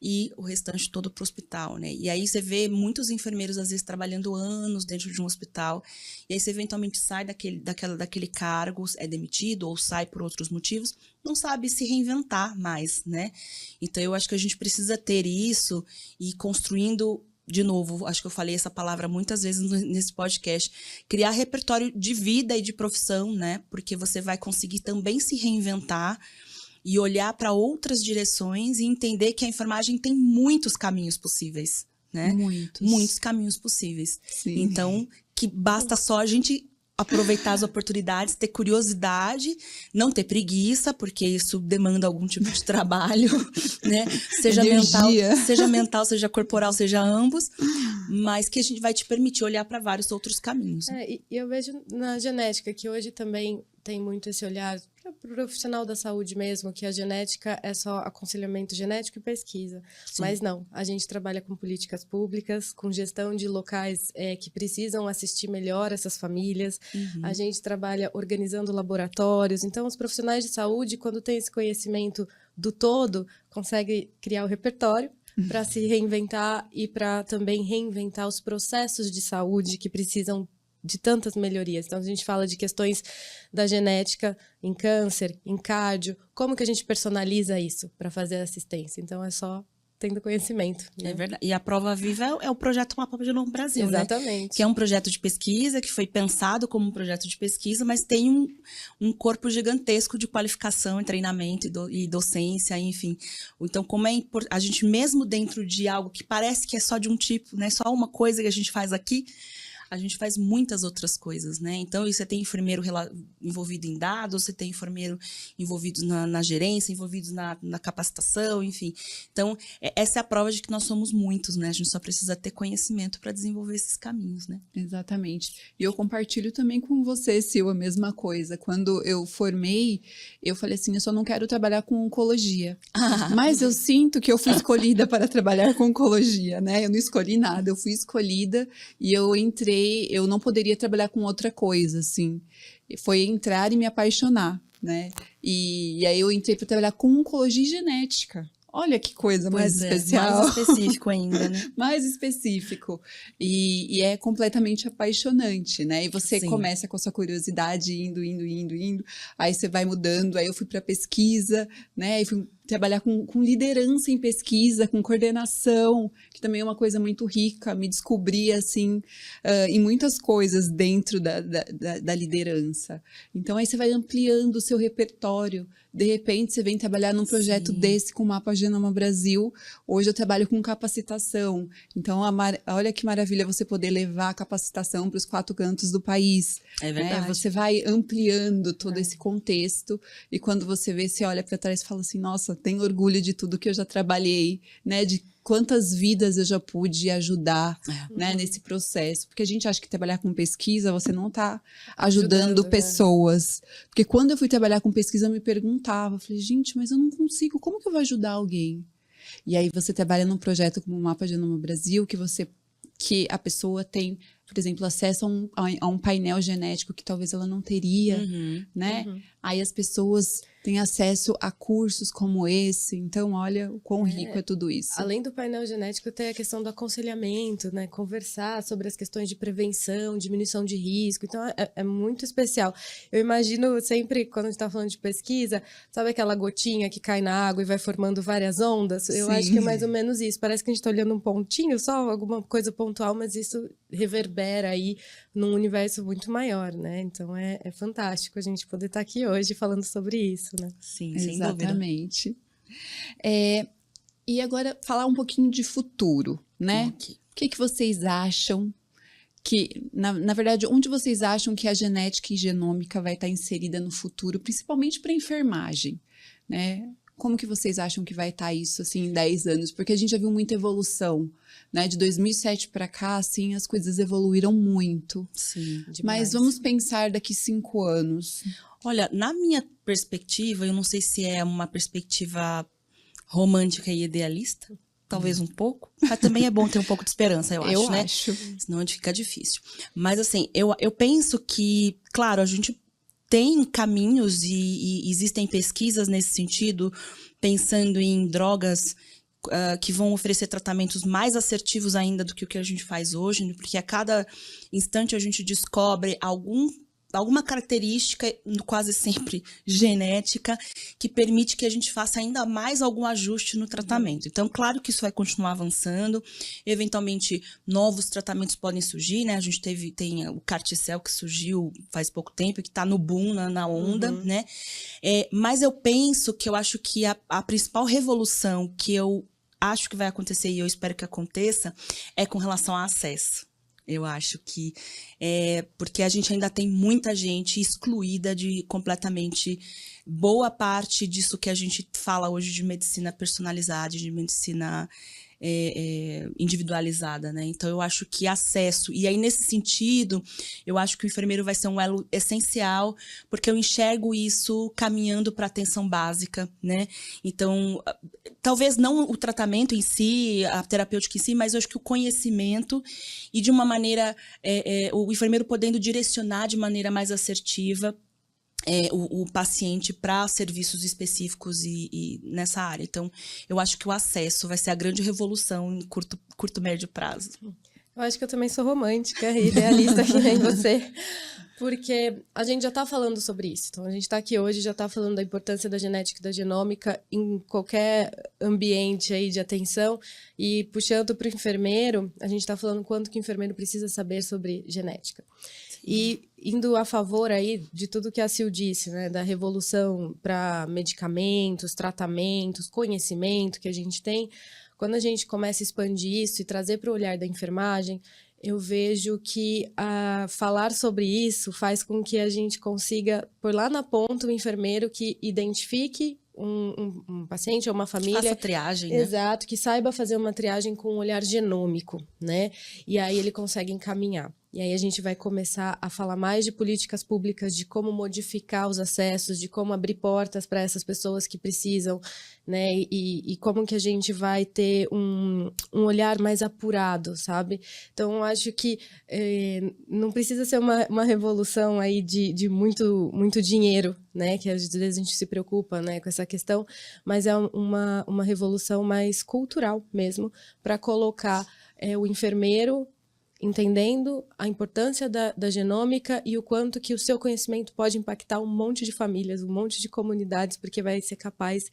e o restante todo para o hospital, né? E aí você vê muitos enfermeiros, às vezes, trabalhando anos dentro de um hospital, e aí você eventualmente sai daquele cargo, é demitido ou sai por outros motivos, não sabe se reinventar mais, né? Então, eu acho que a gente precisa ter isso e construindo... De novo, acho que eu falei essa palavra muitas vezes nesse podcast, criar repertório de vida e de profissão, né? Porque você vai conseguir também se reinventar e olhar para outras direções e entender que a enfermagem tem muitos caminhos possíveis, né? Muitos caminhos possíveis. Sim. Então, que basta só a gente aproveitar as oportunidades, ter curiosidade, não ter preguiça, porque isso demanda algum tipo de trabalho, né? Seja mental, seja corporal, seja ambos, mas que a gente vai te permitir olhar para vários outros caminhos. E eu vejo na genética que hoje também tem muito esse olhar para o profissional da saúde mesmo, que a genética é só aconselhamento genético e pesquisa. Sim. Mas não, a gente trabalha com políticas públicas, com gestão de locais que precisam assistir melhor essas famílias. Uhum. A gente trabalha organizando laboratórios. Então, os profissionais de saúde, quando têm esse conhecimento do todo, conseguem criar o repertório para se reinventar e para também reinventar os processos de saúde que precisam de tantas melhorias. Então, a gente fala de questões da genética em câncer, em cardio, como que a gente personaliza isso para fazer assistência. Então, é só tendo conhecimento. Né? É verdade. E a Prova Viva é o projeto Mapa Genoma Brasil, Exatamente. né? Que é um projeto de pesquisa, que foi pensado como um projeto de pesquisa, mas tem um corpo gigantesco de qualificação e treinamento e docência, enfim. Então, como é importante, a gente mesmo dentro de algo que parece que é só de um tipo, né? Só uma coisa que a gente faz aqui, a gente faz muitas outras coisas, né? Então, você tem enfermeiro envolvido em dados, você tem enfermeiro envolvido na gerência, envolvidos na capacitação, enfim. Então, essa é a prova de que nós somos muitos, né? A gente só precisa ter conhecimento para desenvolver esses caminhos, né? Exatamente. E eu compartilho também com você, Sil, a mesma coisa. Quando eu formei, eu falei assim, eu só não quero trabalhar com oncologia. Mas eu sinto que eu fui escolhida para trabalhar com oncologia, né? Eu não escolhi nada, eu fui escolhida e eu entrei, eu não poderia trabalhar com outra coisa, assim. Foi entrar e me apaixonar, né? E aí eu entrei para trabalhar com oncologia e genética. Olha que coisa mais especial. Mais específico ainda, né? Mais específico. E é completamente apaixonante, né? E você Sim. começa com a sua curiosidade indo. Aí você vai mudando. Aí eu fui para pesquisa, né? E fui trabalhar com liderança em pesquisa, com coordenação, que também é uma coisa muito rica. Me descobri, assim, em muitas coisas dentro da liderança. Então, aí você vai ampliando o seu repertório. De repente, você vem trabalhar num projeto desse com o Mapa Genoma Brasil. Hoje eu trabalho com capacitação. Então, olha que maravilha você poder levar a capacitação para os 4 cantos do país. É verdade. Você vai ampliando todo esse contexto. E quando você vê, você olha para trás e fala assim, nossa, tenho orgulho de tudo que eu já trabalhei, né? De quantas vidas eu já pude ajudar, né, nesse processo. Porque a gente acha que trabalhar com pesquisa, você não está ajudando pessoas. Né? Porque quando eu fui trabalhar com pesquisa, eu me perguntava, eu falei, gente, mas eu não consigo, como que eu vou ajudar alguém? E aí você trabalha num projeto como o Mapa Genoma Brasil, que a pessoa tem, por exemplo, acesso a um painel genético que talvez ela não teria, né? Aí as pessoas têm acesso a cursos como esse. Então, olha o quão rico é tudo isso. Além do painel genético, tem a questão do aconselhamento, né? Conversar sobre as questões de prevenção, diminuição de risco. Então, é muito especial. Eu imagino sempre, quando a gente está falando de pesquisa, sabe aquela gotinha que cai na água e vai formando várias ondas? Eu acho que é mais ou menos isso. Parece que a gente está olhando um pontinho só, alguma coisa pontual, mas isso reverbera aí num universo muito maior, né? Então, é fantástico a gente poder estar aqui hoje falando sobre isso, né? Sim, sem dúvida. Exatamente. E agora, falar um pouquinho de futuro, né? Okay. O que vocês acham que, na verdade, onde vocês acham que a genética e genômica vai estar inserida no futuro, principalmente para a enfermagem, né? Como que vocês acham que vai estar isso, assim, em 10 anos? Porque a gente já viu muita evolução, né? De 2007 para cá, assim, as coisas evoluíram muito. Sim, demais. Mas demais. vamos pensar daqui 5 anos. Olha, na minha perspectiva, eu não sei se é uma perspectiva romântica e idealista, talvez um pouco, mas também é bom ter um pouco de esperança, eu acho, né? Senão fica difícil. Mas assim, eu penso que, claro, a gente tem caminhos e existem pesquisas nesse sentido, pensando em drogas que vão oferecer tratamentos mais assertivos ainda do que o que a gente faz hoje, porque a cada instante a gente descobre alguma característica, quase sempre genética, que permite que a gente faça ainda mais algum ajuste no tratamento. Então, claro que isso vai continuar avançando, eventualmente novos tratamentos podem surgir, né? A gente tem o CAR-T-cell que surgiu faz pouco tempo, que está no boom, na onda, né? Mas eu acho que a principal revolução que eu acho que vai acontecer e eu espero que aconteça é com relação ao acesso. Eu acho que porque a gente ainda tem muita gente excluída de completamente boa parte disso que a gente fala hoje de medicina personalizada, de medicina individualizada, né? Então, eu acho que acesso... E aí, nesse sentido, eu acho que o enfermeiro vai ser um elo essencial, porque eu enxergo isso caminhando para a atenção básica, né? Então, talvez não o tratamento em si, a terapêutica em si, mas eu acho que o conhecimento e de uma maneira... o enfermeiro podendo direcionar de maneira mais assertiva o paciente para serviços específicos e nessa área. Então, eu acho que o acesso vai ser a grande revolução em curto médio prazo. Eu acho que eu também sou romântica e idealista, que nem você. Porque a gente já está falando sobre isso. Então, a gente está aqui hoje, já está falando da importância da genética e da genômica em qualquer ambiente aí de atenção. E puxando para o enfermeiro, a gente está falando quanto que o enfermeiro precisa saber sobre genética. E indo a favor aí de tudo que a Sil disse, né, da revolução para medicamentos, tratamentos, conhecimento que a gente tem, quando a gente começa a expandir isso e trazer para o olhar da enfermagem, eu vejo que falar sobre isso faz com que a gente consiga pôr lá na ponta o enfermeiro que identifique um paciente ou uma família. Faça triagem, né? Exato, que saiba fazer uma triagem com um olhar genômico, né? E aí ele consegue encaminhar. E aí a gente vai começar a falar mais de políticas públicas, de como modificar os acessos, de como abrir portas para essas pessoas que precisam, né? E como que a gente vai ter um olhar mais apurado, sabe? Então, eu acho que não precisa ser uma revolução aí de muito, muito dinheiro, né? Que às vezes a gente se preocupa, né, com essa questão, mas é uma revolução mais cultural mesmo, para colocar o enfermeiro entendendo a importância da genômica e o quanto que o seu conhecimento pode impactar um monte de famílias, um monte de comunidades, porque vai ser capaz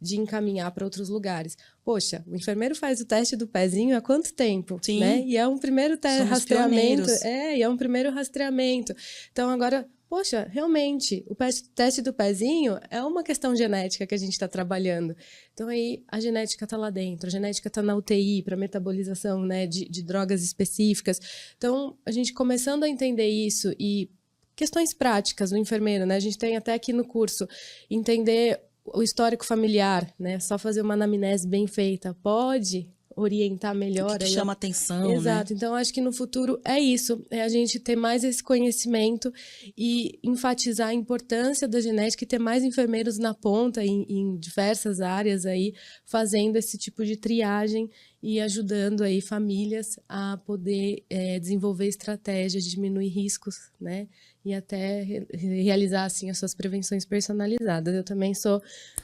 de encaminhar para outros lugares. Poxa, o enfermeiro faz o teste do pezinho há quanto tempo? Sim. Né? E é um primeiro rastreamento. Pioneiros. E é um primeiro rastreamento. Então, agora, poxa, realmente, o teste do pezinho é uma questão genética que a gente está trabalhando. Então, aí, a genética está lá dentro, a genética está na UTI para metabolização, né, de drogas específicas. Então, a gente começando a entender isso e questões práticas do enfermeiro, né? A gente tem até aqui no curso, entender o histórico familiar, né? Só fazer uma anamnese bem feita pode orientar melhor. O que chama atenção, Exato. né? Então, acho que no futuro é isso, é a gente ter mais esse conhecimento e enfatizar a importância da genética e ter mais enfermeiros na ponta em diversas áreas aí, fazendo esse tipo de triagem e ajudando aí famílias a poder desenvolver estratégias, diminuir riscos, né? E até realizar, assim, as suas prevenções personalizadas. Eu também sou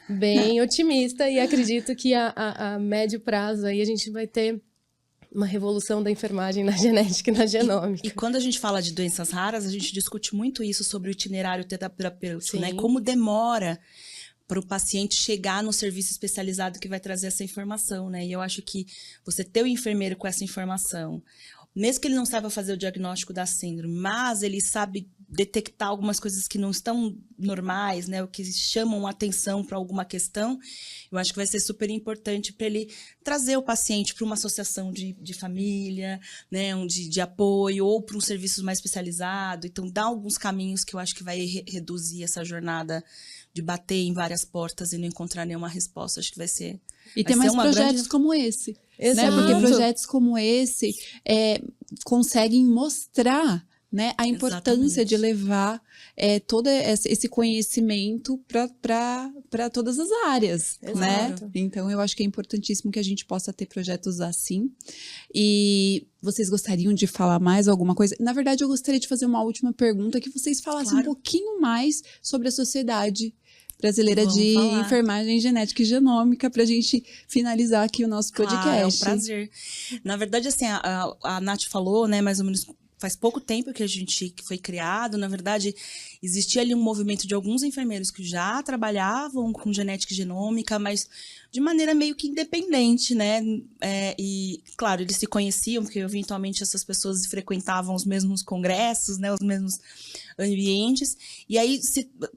bem otimista e acredito que a médio prazo aí a gente vai ter uma revolução da enfermagem na genética e na genômica. E quando a gente fala de doenças raras, a gente discute muito isso sobre o itinerário terapêutico, né? Como demora para o paciente chegar no serviço especializado que vai trazer essa informação, né? E eu acho que você ter o enfermeiro com essa informação, mesmo que ele não saiba fazer o diagnóstico da síndrome, mas ele sabe detectar algumas coisas que não estão normais, né, o que chamam atenção para alguma questão, eu acho que vai ser super importante para ele trazer o paciente para uma associação de família, né, de apoio, ou para um serviço mais especializado. Então, dá alguns caminhos que eu acho que vai reduzir essa jornada de bater em várias portas e não encontrar nenhuma resposta. Acho que vai ser... E tem mais projetos como esse, né? Porque projetos como esse conseguem mostrar, né, a importância de levar todo esse conhecimento para todas as áreas, né? Então, eu acho que é importantíssimo que a gente possa ter projetos assim. E vocês gostariam de falar mais alguma coisa? Na verdade, eu gostaria de fazer uma última pergunta, que vocês falassem um pouquinho mais sobre a Sociedade Brasileira de Enfermagem Genética e Genômica, para a gente finalizar aqui o nosso podcast. É um prazer. Na verdade, assim, a Nath falou, né, mais ou menos faz pouco tempo que foi criado. Na verdade, existia ali um movimento de alguns enfermeiros que já trabalhavam com genética e genômica, mas de maneira meio que independente, né? E, claro, eles se conheciam, porque eventualmente essas pessoas frequentavam os mesmos congressos, né? Os mesmos ambientes. E aí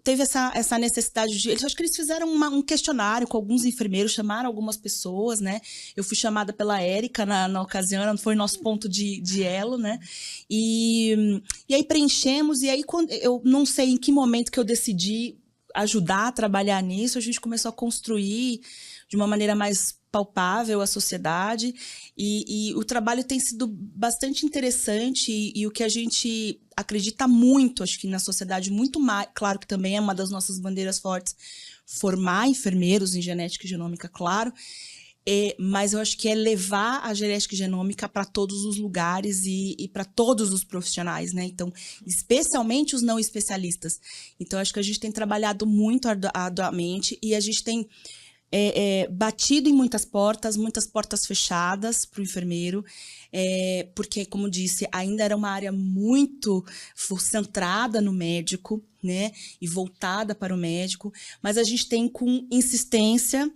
teve essa necessidade de... Acho que eles fizeram um questionário com alguns enfermeiros, chamaram algumas pessoas, né? Eu fui chamada pela Érica na ocasião, foi nosso ponto de elo, né? E aí preenchemos, e aí eu não sei em que momento que eu decidi ajudar a trabalhar nisso, a gente começou a construir de uma maneira mais palpável a sociedade, e o trabalho tem sido bastante interessante, e o que a gente acredita muito, acho que na sociedade, muito mais, claro que também é uma das nossas bandeiras fortes, formar enfermeiros em genética e genômica, claro, mas eu acho que é levar a genética e genômica para todos os lugares e para todos os profissionais, né? Então, especialmente os não especialistas. Então, acho que a gente tem trabalhado muito arduamente, e a gente tem batido em muitas portas fechadas para o enfermeiro, porque, como disse, ainda era uma área muito centrada no médico, né, e voltada para o médico, mas a gente tem com insistência,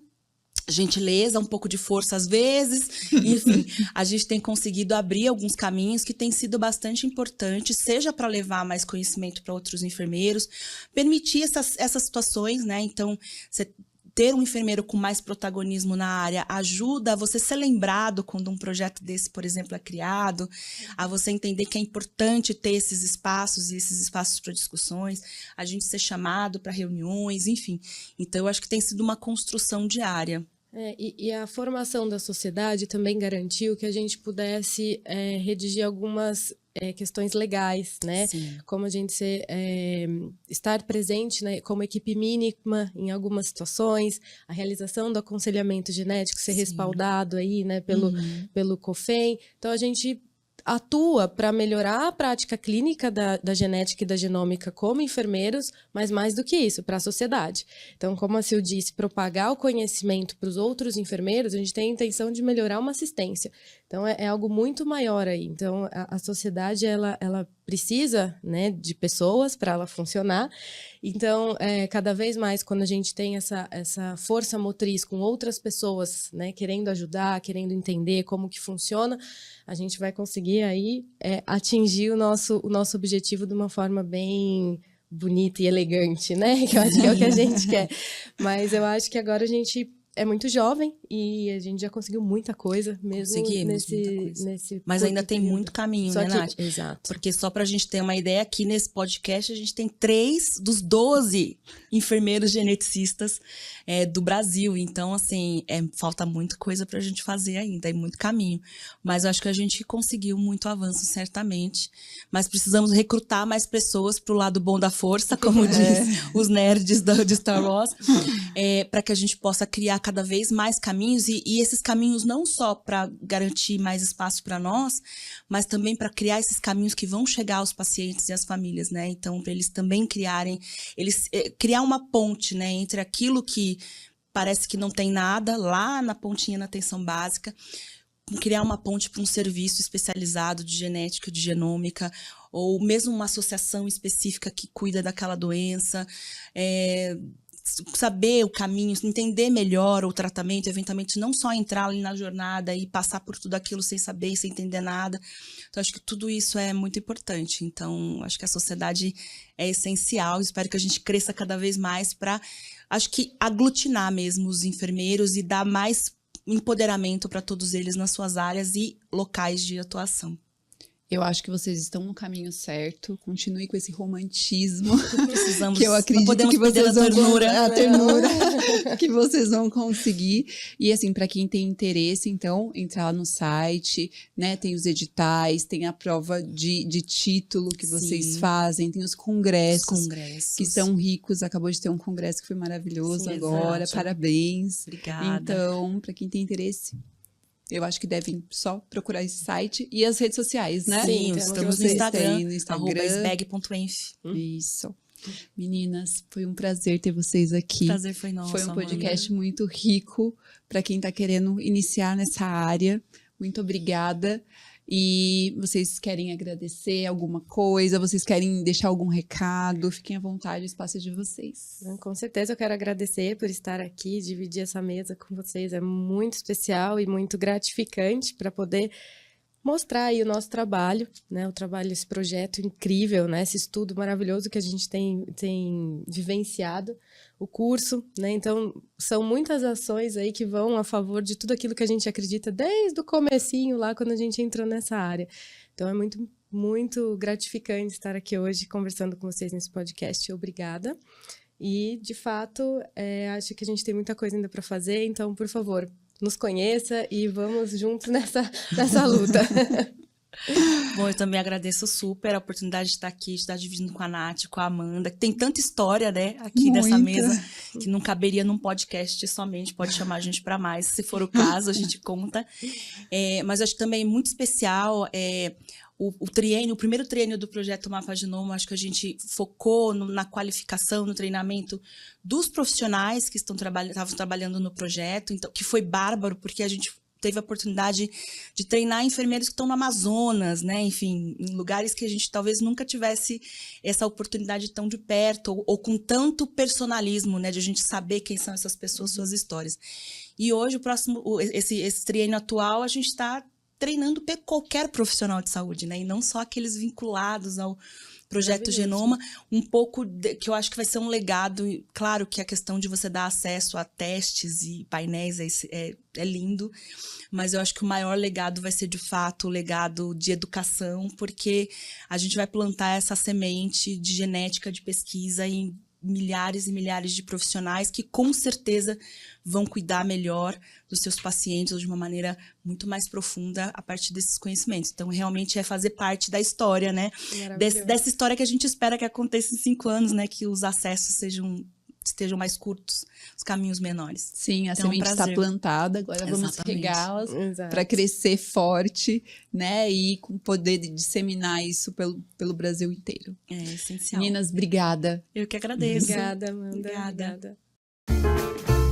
gentileza, um pouco de força às vezes, enfim, a gente tem conseguido abrir alguns caminhos que têm sido bastante importantes, seja para levar mais conhecimento para outros enfermeiros, permitir essas situações, né, então, ter um enfermeiro com mais protagonismo na área ajuda a você ser lembrado quando um projeto desse, por exemplo, é criado, a você entender que é importante ter esses espaços e esses espaços para discussões, a gente ser chamado para reuniões, enfim. Então, eu acho que tem sido uma construção diária. E a formação da sociedade também garantiu que a gente pudesse redigir algumas questões legais, né? Sim. Como a gente estar presente, né, como equipe mínima em algumas situações, a realização do aconselhamento genético ser Sim. respaldado aí, né, pelo COFEM. Então, a gente atua para melhorar a prática clínica da genética e da genômica como enfermeiros, mas mais do que isso, para a sociedade. Então, como a Sil disse, propagar o conhecimento para os outros enfermeiros, a gente tem a intenção de melhorar uma assistência. Então, é algo muito maior aí. Então, a sociedade, ela precisa, né, de pessoas para ela funcionar. Então, cada vez mais, quando a gente tem essa força motriz com outras pessoas, né, querendo ajudar, querendo entender como que funciona, a gente vai conseguir aí atingir o nosso objetivo de uma forma bem bonita e elegante, né? Que eu acho que é o que a gente quer. Mas eu acho que agora a gente é muito jovem e a gente já conseguiu muita coisa, mesmo nesse mas ainda tem período. muito caminho, Só né, que, Nath? exato. Porque só para a gente ter uma ideia, aqui nesse podcast a gente tem 3 dos 12 enfermeiros geneticistas do Brasil. Então, assim, falta muita coisa para a gente fazer ainda, é muito caminho. Mas eu acho que a gente conseguiu muito avanço, certamente. Mas precisamos recrutar mais pessoas para o lado bom da força, como diz os nerds de Star Wars, para que a gente possa criar cada vez mais caminhos, e esses caminhos não só para garantir mais espaço para nós, mas também para criar esses caminhos que vão chegar aos pacientes e às famílias, né? Então, para eles também criar uma ponte, né, entre aquilo que parece que não tem nada, lá na pontinha na atenção básica, criar uma ponte para um serviço especializado de genética, de genômica, ou mesmo uma associação específica que cuida daquela doença, saber o caminho, entender melhor o tratamento, eventualmente não só entrar ali na jornada e passar por tudo aquilo sem saber e sem entender nada. Então, acho que tudo isso é muito importante. Então, acho que a sociedade é essencial. Espero que a gente cresça cada vez mais para, acho que, aglutinar mesmo os enfermeiros e dar mais empoderamento para todos eles nas suas áreas e locais de atuação. Eu acho que vocês estão no caminho certo. Continue com esse romantismo. Precisamos, que eu acredito que vocês vão a ternura que vocês vão conseguir. E assim, para quem tem interesse, então, entrar lá no site, né? Tem os editais, tem a prova de título que vocês Sim. fazem, tem os congressos, que são ricos. Acabou de ter um congresso que foi maravilhoso. Sim, agora. exato. Parabéns. Obrigada. Então, para quem tem interesse, eu acho que devem só procurar esse site e as redes sociais, né? Sim, Sim, estamos no vocês Instagram, têm no Instagram. @sbag.enf. Isso. Meninas, foi um prazer ter vocês aqui. O prazer foi nosso, Foi um podcast Amanda. muito rico para quem está querendo iniciar nessa área. Muito obrigada. E vocês querem agradecer alguma coisa? Vocês querem deixar algum recado? Fiquem à vontade, o espaço é de vocês. Com certeza eu quero agradecer por estar aqui, dividir essa mesa com vocês. É muito especial e muito gratificante para poder mostrar aí o nosso trabalho, né? O trabalho, esse projeto incrível, né? Esse estudo maravilhoso que a gente tem vivenciado, o curso, né? Então, são muitas ações aí que vão a favor de tudo aquilo que a gente acredita desde o comecinho lá, quando a gente entrou nessa área. Então, é muito, muito gratificante estar aqui hoje conversando com vocês nesse podcast. Obrigada. E, de fato, acho que a gente tem muita coisa ainda para fazer, então, por favor, nos conheça e vamos juntos nessa luta. Bom, eu também agradeço super a oportunidade de estar aqui, de estar dividindo com a Nath, com a Amanda, que tem tanta história, né, aqui nessa mesa, que não caberia num podcast somente, pode chamar a gente para mais, se for o caso, a gente conta. Mas acho também muito especial o primeiro triênio do projeto Mapa Genoma, acho que a gente focou na qualificação, no treinamento dos profissionais que estavam trabalhando no projeto, então, que foi bárbaro, porque a gente teve a oportunidade de treinar enfermeiros que estão no Amazonas, né? Enfim, em lugares que a gente talvez nunca tivesse essa oportunidade tão de perto, ou com tanto personalismo, né? De a gente saber quem são essas pessoas, suas histórias. E hoje, esse triênio atual, a gente está treinando qualquer profissional de saúde, né? E não só aqueles vinculados ao Projeto Genoma, que eu acho que vai ser um legado. Claro que a questão de você dar acesso a testes e painéis é lindo, mas eu acho que o maior legado vai ser, de fato, o legado de educação, porque a gente vai plantar essa semente de genética, de pesquisa em milhares e milhares de profissionais que, com certeza, vão cuidar melhor dos seus pacientes de uma maneira muito mais profunda a partir desses conhecimentos. Então, realmente é fazer parte da história, né? Dessa história que a gente espera que aconteça em 5 anos, né? Que os acessos estejam mais curtos, os caminhos menores. Sim, a então, semente está plantada, agora vamos regá-las para crescer forte, né? E com poder de disseminar isso pelo Brasil inteiro. É essencial. Meninas, obrigada. Eu que agradeço. Obrigada, Amanda. Obrigada. Obrigada.